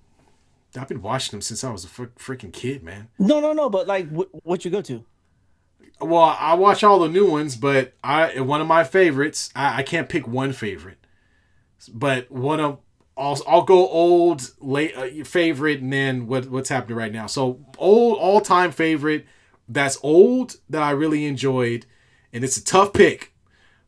I've been watching them since I was a freaking kid, man. No. But like, what you go to? Well, I watch all the new ones, but one of my favorites. I can't pick one favorite, but I'll go old, late favorite, and then what's happening right now. So old, all-time favorite that's old that I really enjoyed, and it's a tough pick,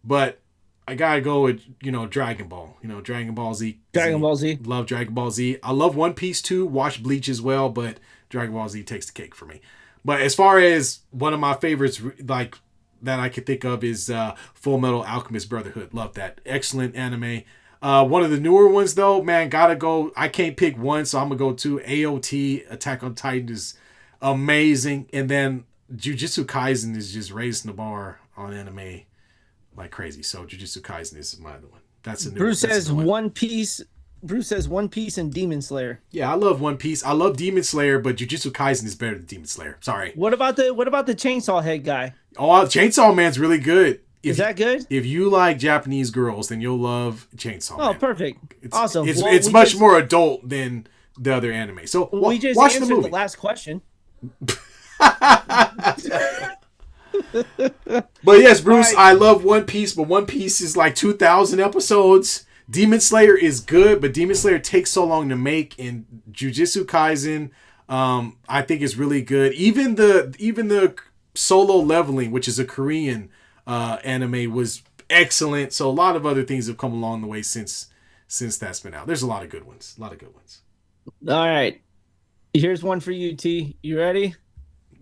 but I gotta go with Dragon Ball. Dragon Ball Z. Dragon Ball Z. Love Dragon Ball Z. I love One Piece too. Watch Bleach as well, but Dragon Ball Z takes the cake for me. But as far as one of my favorites, like that I could think of, is Full Metal Alchemist Brotherhood. Love that. Excellent anime. One of the newer ones though, man, gotta go. I can't pick one, so I'm gonna go to AOT. Attack on Titan is amazing, and then Jujutsu Kaisen is just raising the bar on anime like crazy. So Jujutsu Kaisen is my other one. That's a new Bruce one. says One Piece. Bruce says One Piece and Demon Slayer. Yeah, I love One Piece. I love Demon Slayer, but Jujutsu Kaisen is better than Demon Slayer. Sorry. What about the Chainsaw Head guy? Oh, Chainsaw Man's really good. Is that good? If you like Japanese girls, then you'll love Chainsaw Man. Oh, perfect. Awesome. It's much more adult than the other anime. So we just watch answered the movie. The last question. But yes, Bruce, I love One Piece, but One Piece is like 2,000 episodes. Demon Slayer is good, but Demon Slayer takes so long to make, and Jujutsu Kaisen, I think is really good. Even the Solo Leveling, which is a Korean anime, was excellent. So a lot of other things have come along the way since that's been out. There's a lot of good ones. All right, here's one for you, T. You ready?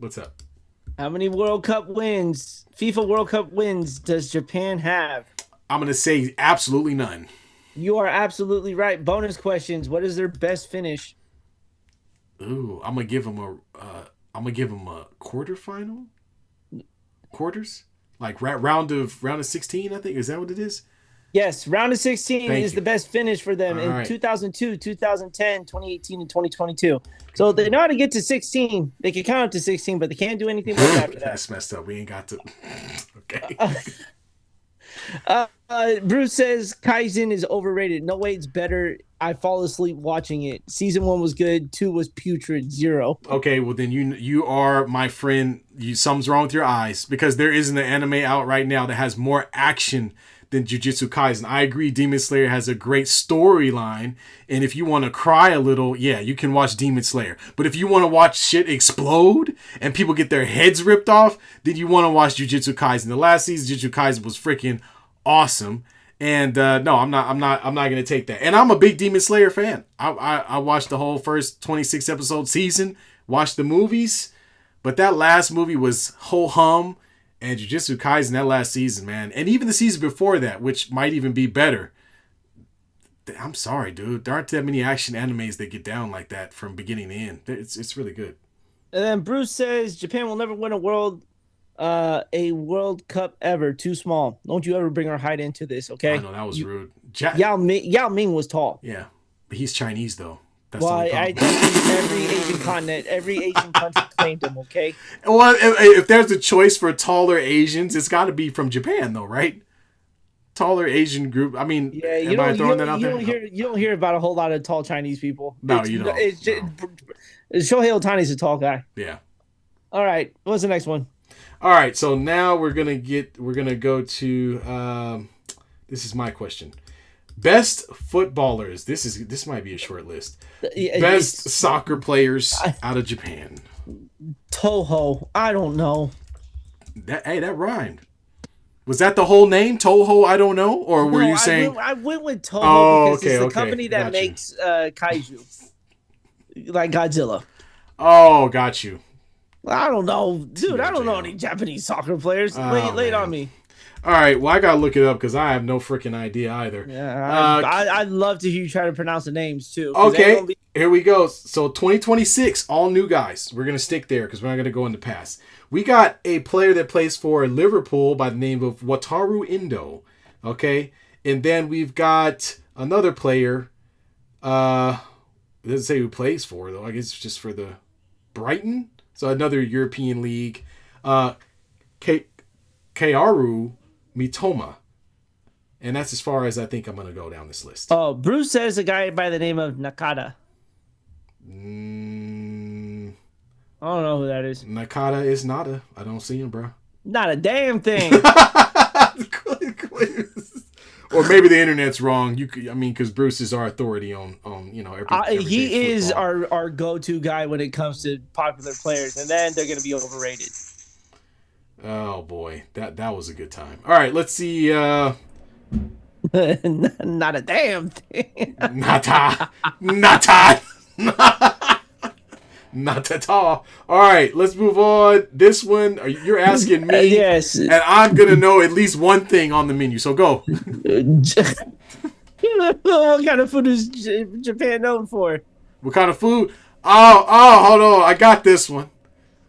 What's up? How many FIFA World Cup wins does Japan have? I'm gonna say absolutely none. You are absolutely right. Bonus questions. What is their best finish? Ooh, I'm gonna give them a quarterfinal. Quarters, like round of 16. I think is that what it is. Yes, round of 16 is the best finish for them All in right. 2002, 2010, 2018, and 2022. So they know how to get to 16. They can count up to 16, but they can't do anything more after that. That's messed up. We ain't got to. Okay. Bruce says Kaizen is overrated. No way, it's better. I fall asleep watching it. Season 1 was good. 2 was putrid. 0. Okay, well then you are my friend. Something's wrong with your eyes, because there isn't an anime out right now that has more action than Jujutsu Kaisen. I agree, Demon Slayer has a great storyline, and if you want to cry a little, yeah, you can watch Demon Slayer. But if you want to watch shit explode and people get their heads ripped off, then you want to watch Jujutsu Kaisen. The last season, Jujutsu Kaisen was freaking awesome. And no, I'm not gonna take that. And I'm a big Demon Slayer fan. I watched the whole first 26 episode season, watched the movies, but that last movie was ho hum. And Jujutsu Kaisen that last season, man, and even the season before that, which might even be better. I'm sorry, dude. There aren't that many action animes that get down like that from beginning to end. It's really good. And then Bruce says Japan will never win a World Cup ever. Too small. Don't you ever bring our height into this, okay? I know that was rude. Yao Ming was tall. Yeah, but he's Chinese though. That's well, every Asian continent, every Asian country claimed him. Okay. Well, if there's a choice for taller Asians, it's got to be from Japan, though, right? Taller Asian group. I mean, yeah, you don't hear about a whole lot of tall Chinese people. No, you don't. Shohei Ohtani's a tall guy. Yeah. All right. What's the next one? All right. So now we're gonna go to. This is my question. Best footballers. This might be a short list. Best soccer players out of Japan. Toho. I don't know. That rhymed. Was that the whole name? Toho, I don't know? Or were you saying... I went with Toho because it's the company that got makes kaiju. Like Godzilla. Oh, got you. I don't know. Dude, I don't know any Japanese soccer players. Lay it on me. All right, well, I got to look it up because I have no freaking idea either. Yeah, I'd love to hear you try to pronounce the names, too. Okay, here we go. So 2026, all new guys. We're going to stick there because we're not going to go in the past. We got a player that plays for Liverpool by the name of Wataru Endo. Okay, and then we've got another player. It doesn't say who plays for, though. I guess it's just for the Brighton. So another European league. Kaoru Mitoma. And that's as far as I think I'm going to go down this list. Oh, Bruce says a guy by the name of Nakata. I don't know who that is. Nakata is Nada. I don't see him, bro. Not a damn thing. Or maybe the internet's wrong. Because Bruce is our authority on every he is our go-to guy when it comes to popular players, and then they're going to be overrated. Oh boy, that was a good time. All right, let's see. Not a damn thing. Not at all. All right, let's move on. This one, you're asking me. Yes. And I'm going to know at least one thing on the menu, so go. What kind of food is Japan known for? What kind of food? Oh, hold on. I got this one.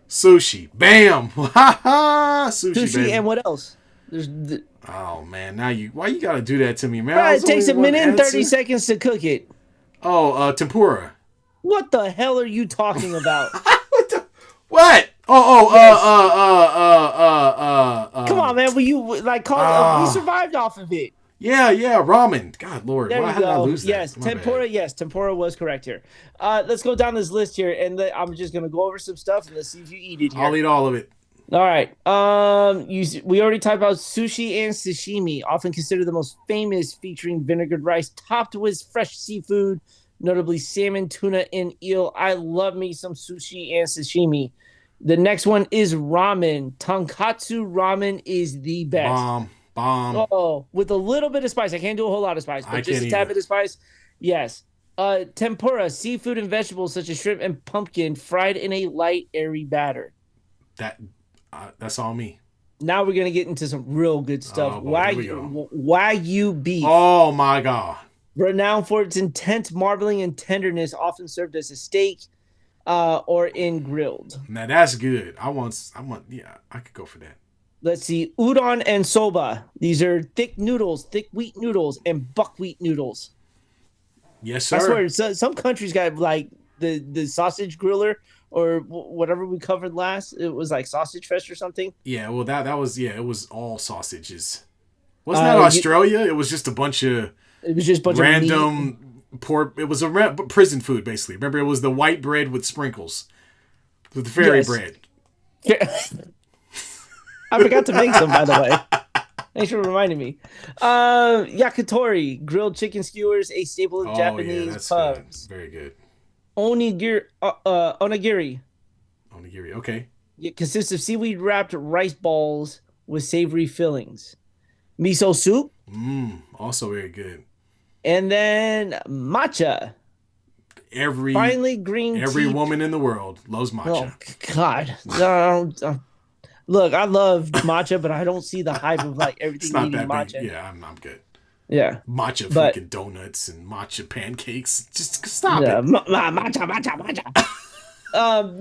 Sushi. Bam. Sushi, baby. And what else? Oh, man. Why you got to do that to me, man? Right, it takes a minute and 30 seconds to cook it. Oh, tempura. What the hell are you talking about? What? Come on, man. We survived off of it. Yeah, ramen. God, Lord. There Why you did I go. lose that? Yes, tempura. Yes, tempura was correct here. Let's go down this list here, and I'm just gonna go over some stuff and let's see if you eat it here. I'll eat all of it. All right. We already talked about sushi and sashimi, often considered the most famous, featuring vinegared rice topped with fresh seafood, notably salmon, tuna, and eel. I love me some sushi and sashimi. The next one is ramen. Tonkatsu ramen is the best. Bomb. Oh, with a little bit of spice. I can't do a whole lot of spice, but just a tad bit of spice. Yes. Tempura, seafood and vegetables such as shrimp and pumpkin, fried in a light, airy batter. That's all me. Now we're gonna get into some real good stuff. Wagyu beef. Oh my God. Renowned for its intense marbling and tenderness, often served as a steak or in grilled. Now that's good. I could go for that. Let's see. Udon and soba. These are thick wheat noodles, and buckwheat noodles. Yes, sir. I swear, some countries got like the sausage griller or whatever we covered last. It was like Sausage Fest or something. Yeah, well, that was, it was all sausages. Wasn't that Australia? It was just a bunch of... It was just a bunch random pork. It was a prison food, basically. Remember, it was the white bread with sprinkles. With the fairy bread. I forgot to make some, by the way. Thanks for reminding me. Yakitori, grilled chicken skewers, a staple of Japanese pubs. Good. Very good. Onigiri. Onigiri, okay. It consists of seaweed-wrapped rice balls with savory fillings. Miso soup. Also very good. And then matcha. Every green woman in the world loves matcha. Oh God! Look, I love matcha, but I don't see the hype of like It's everything not needing that big. matcha. Yeah, I'm good. Yeah, Matcha but freaking donuts and matcha pancakes. Just stop yeah, it. matcha. Um,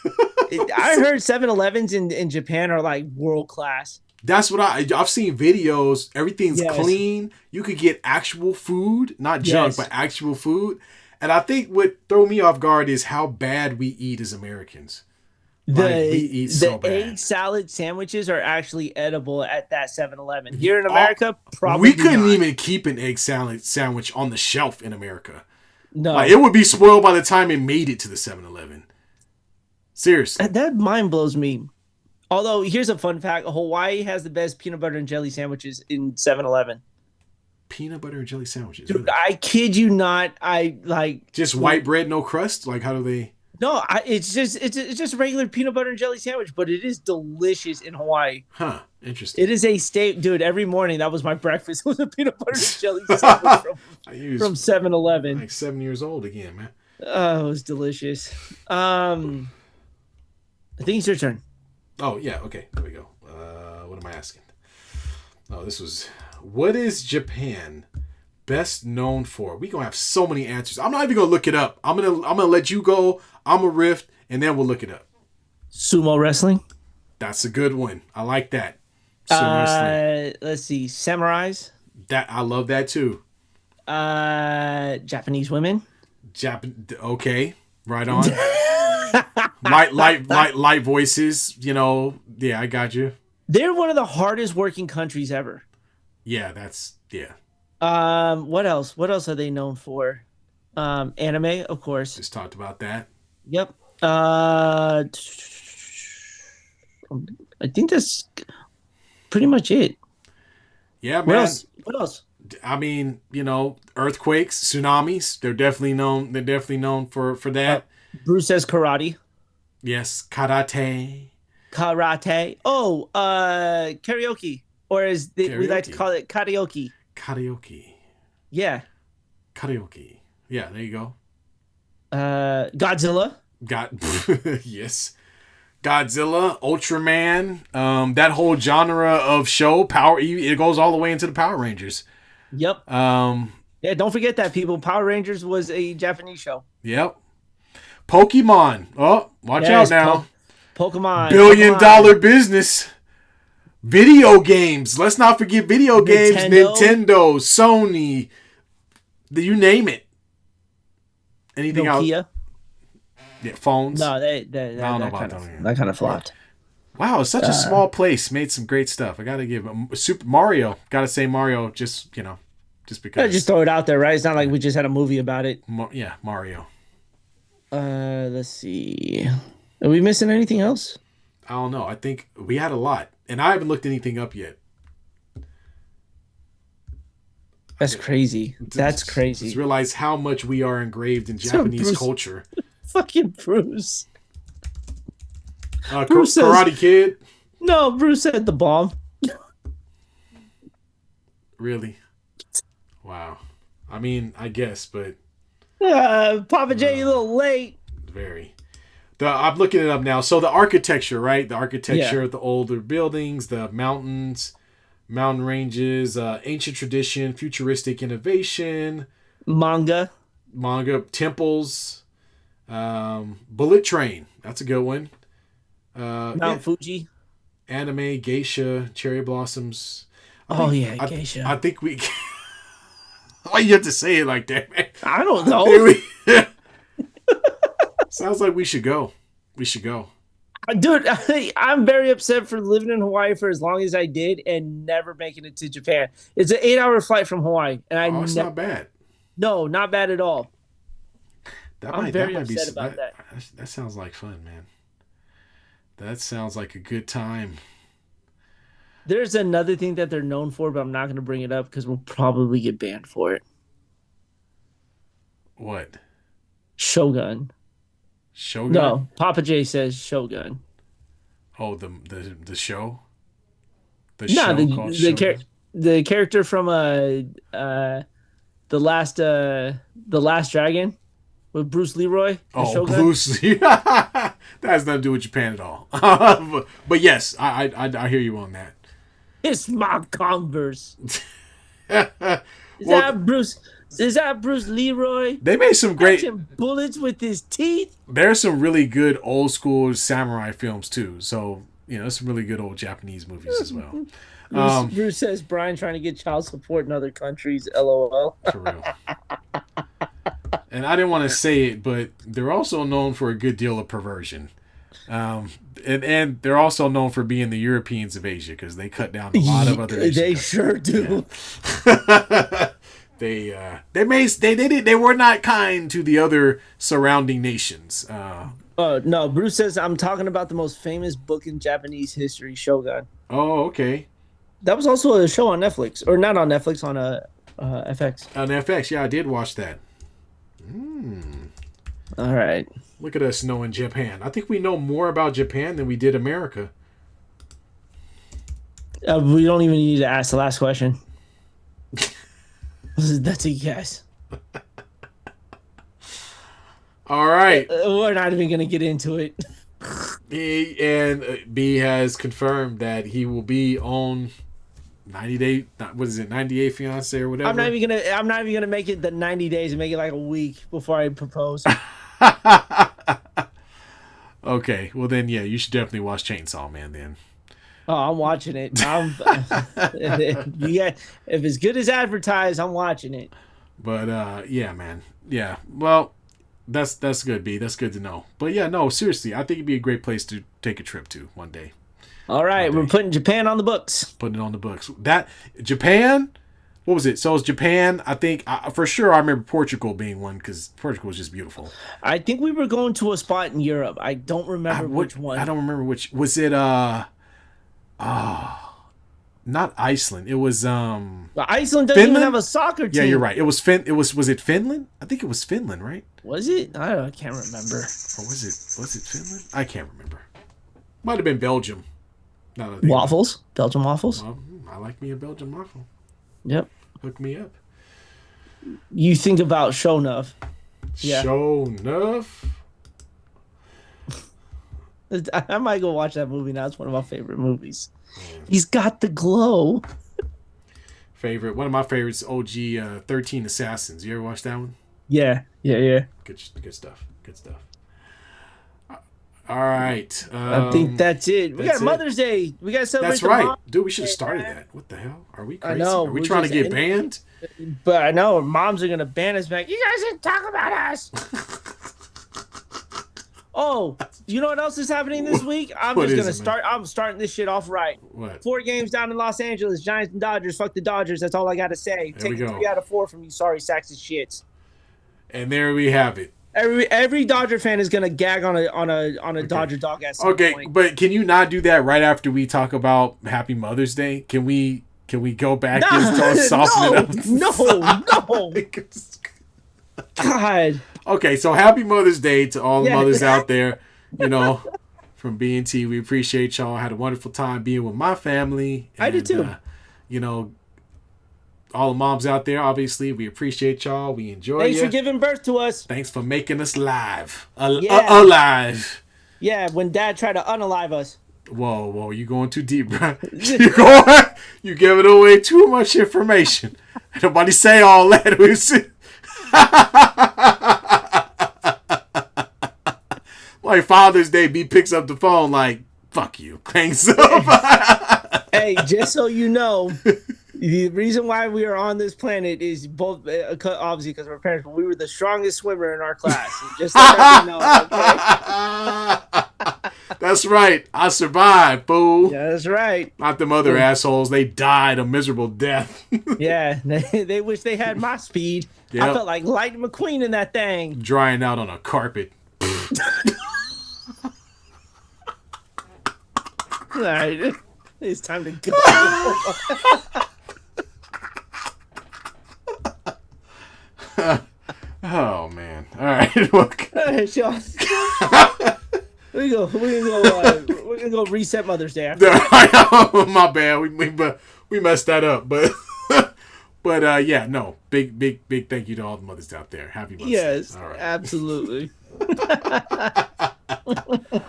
I heard 7-Elevens in Japan are like world class. That's what I've seen videos. Everything's Yes, clean. You could get actual food, not junk, but yes. actual food. And I think what throw me off guard is how bad we eat as Americans. Like we eat so The egg bad. salad sandwiches are actually edible at that 7-Eleven. Here in All, America, we probably couldn't not. even keep an egg salad sandwich on the shelf in America. Like it No. would be spoiled by the time it made it to the 7-Eleven. Seriously. That mind blows me. Although here's a fun fact, Hawaii has the best peanut butter and jelly sandwiches in 7-Eleven. Peanut butter and jelly sandwiches, Dude, really? I kid you not. I like Just white bread, no crust? Like how do they no, it's just a regular peanut butter and jelly sandwich, but it is delicious in Hawaii. Huh. Interesting. It is a state, dude. Every morning that was my breakfast. It was a peanut butter and jelly sandwich from was 7-Eleven. like 7 years old again, man. Oh, it was delicious. I think it's your turn. Oh yeah, okay. There we go. What am I asking? Oh, this was what is Japan best known for? We gonna have so many answers. I'm not even gonna look it up. I'm gonna let you go. I'm a riff, and then we'll look it up. Sumo wrestling. That's a good one. I like that. Seriously, Let's see. Samurais. that I love that too. Japanese women. Okay, right on. Light voices. You know, yeah, I got you. They're one of the hardest working countries ever. Yeah, that's yeah. What else? What else are they known for? Anime, of course. Just talked about that. Yep. I think that's pretty much it. Yeah, What man. else? What else? I mean, you know, earthquakes, tsunamis. They're definitely known. They're definitely known for Uh, that. Bruce says karate. Yes, karate, Karate. Oh, karaoke, or we like to karaoke, call it karaoke. karaoke, Yeah. karaoke. Yeah, there you go. Godzilla. Got yes, Godzilla, Ultraman. That whole genre of show, power. It goes all the way into the Power Rangers. Yep. Um, Yeah. Don't forget that, people. Power Rangers was a Japanese show. yep. Pokemon. Oh, watch out Yes. now. Pokemon. Billion-dollar business. Video games. Let's not forget video games. Nintendo. Nintendo, Sony, you name it. Anything else? Nokia. Yeah, phones. No, I don't know about that. that kind of flopped. Wow, it's such a small place. Made some great stuff. I gotta give Super Mario. Gotta say Mario. Just just because. Just throw it out there, right? It's not like we just had a movie about it. Yeah, Mario. Let's see. Are we missing anything else? I don't know. I think we had a lot, and I haven't looked anything up yet. That's crazy. That's Just crazy. realize how much we are engraved in So Japanese Bruce- culture. Fucking Bruce. Kar- Bruce says- Karate Kid. No, Bruce said the bomb. Really? Wow. I mean, I guess, but Papa J, you a little late. very. I'm looking it up now. So the architecture, right? The architecture, the older buildings, the mountains, mountain ranges, ancient tradition, futuristic innovation, Manga. temples, bullet train. That's a good one. Mount Fuji. Anime, geisha, cherry blossoms. Yeah, geisha. I think we. Why you have to say it like that, man? I don't know. Sounds like we should go. We should go. Dude, I'm very upset for living in Hawaii for as long as I did and never making it to Japan. It's an 8-hour flight from Hawaii, and It's not bad. No, not bad at all. I'm very upset about that. That sounds like fun, man. That sounds like a good time. There's another thing that they're known for, but I'm not going to bring it up because we'll probably get banned for it. What? Shogun. Shogun? No, Papa J says Shogun. Oh, the show. The No, show the called the, Shogun? the character from the last Dragon with Bruce Leroy. Oh, Shogun. Bruce Lee. That has nothing to do with Japan at all. But yes, I hear you on that. It's my Converse. Is Well, that Bruce? Is that Bruce Leroy? they made some great. Catching bullets with his teeth. There's some really good old school samurai films too. So there's some really good old Japanese movies as well. Bruce says Brian trying to get child support in other countries. LOL. For real. And I didn't want to say it, but they're also known for a good deal of perversion. And they're also known for being the Europeans of Asia because they cut down a lot of other Asian They countries. sure do. Yeah. They were not kind to the other surrounding nations. No, Bruce says I'm talking about the most famous book in Japanese history, Shogun. Oh, okay. That was also a show on Netflix, or not on Netflix, on FX. On FX, yeah, I did watch that. All right. Look at us knowing Japan. I think we know more about Japan than we did America. We don't even need to ask the last question. That's a yes. All right. We're not even going to get into it. B has confirmed that he will be on 90 Day. What is it? 90 Day Fiance or whatever. I'm not even gonna make it the 90 days and make it like a week before I propose. Okay. Well then, yeah, you should definitely watch Chainsaw Man then. Oh, I'm watching it. If it's good as advertised, I'm watching it. But yeah, man. Yeah. Well, that's good, B. That's good to know. But yeah, no, seriously, I think it'd be a great place to take a trip to one day. All right, we're putting Japan on the books. Putting it on the books. That Japan, what was it? So it's Japan. I think for sure I remember Portugal being one because Portugal was just beautiful. I think we were going to a spot in Europe. I don't remember which one. I don't remember which. Was it not Iceland. It was Iceland doesn't Finland? even have a soccer team. Yeah, you're right. It was was it Finland? I think it was Finland, right? Was it? I can't remember. Or was it Finland? I can't remember. Might have been Belgium. Waffles? Belgian waffles? Well, I like me a Belgian waffle. Yep. Hook me up. You think about Shonuff. Yeah. Shonuff? I might go watch that movie now. It's one of my favorite movies. He's got the glow. One of my favorites, OG 13 Assassins. You ever watch that one? Yeah. Good stuff. All right. I think that's it. We got Mother's Day. We got to celebrate. That's right. Dude, we should have started that. What the hell? Are we crazy? I know. Are we trying to get banned? But I know moms are going to ban us back. You guys didn't talk about us. Oh, you know what else is happening this week? I'm starting this shit off right. What? 4 games down in Los Angeles. Giants and Dodgers. Fuck the Dodgers. That's all I got to say. There we go. 3 out of 4 from you. Sorry, sacks and shits. And there we have it. Every Dodger fan is gonna gag on a Dodger dog at some point. But can you not do that right after we talk about Happy Mother's Day? Can we go back and soften it up? No. God. Okay, so Happy Mother's Day to all the mothers out there. From B&T, we appreciate y'all. I had a wonderful time being with my family. I did too. All the moms out there, obviously, we appreciate y'all. We enjoy Thanks for giving birth to us. Thanks for making us live. Alive. Yeah, when Dad tried to unalive us. Whoa, you going too deep, bro. You giving away too much information. Nobody say all that. Like Father's Day, B picks up the phone like, fuck you. Thanks. Hey, just so you know, the reason why we are on this planet is both obviously because of our parents, but we were the strongest swimmer in our class. Just so that you know, okay? That's right. I survived, fool. Yeah, that's right. Not them other assholes. They died a miserable death. Yeah, they wish they had my speed. Yep. I felt like Lightning McQueen in that thing. Drying out on a carpet. All right. It's time to go. Oh man! All right, look. All right, Sean. We're gonna go reset Mother's Day. My bad. We messed that up, but yeah, no. Big thank you to all the mothers out there. Happy Mother's Day. Yes, all right. Absolutely. All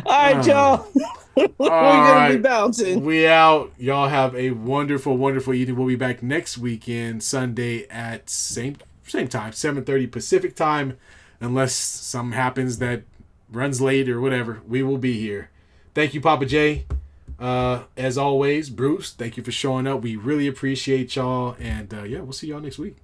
right, y'all. We're All gonna be right. bouncing. We out. Y'all have a wonderful, wonderful evening. We'll be back next weekend, Sunday at same time, 7:30 Pacific time. Unless something happens that runs late or whatever, we will be here. Thank you, Papa J. As always, Bruce, thank you for showing up. We really appreciate y'all. And yeah, we'll see y'all next week.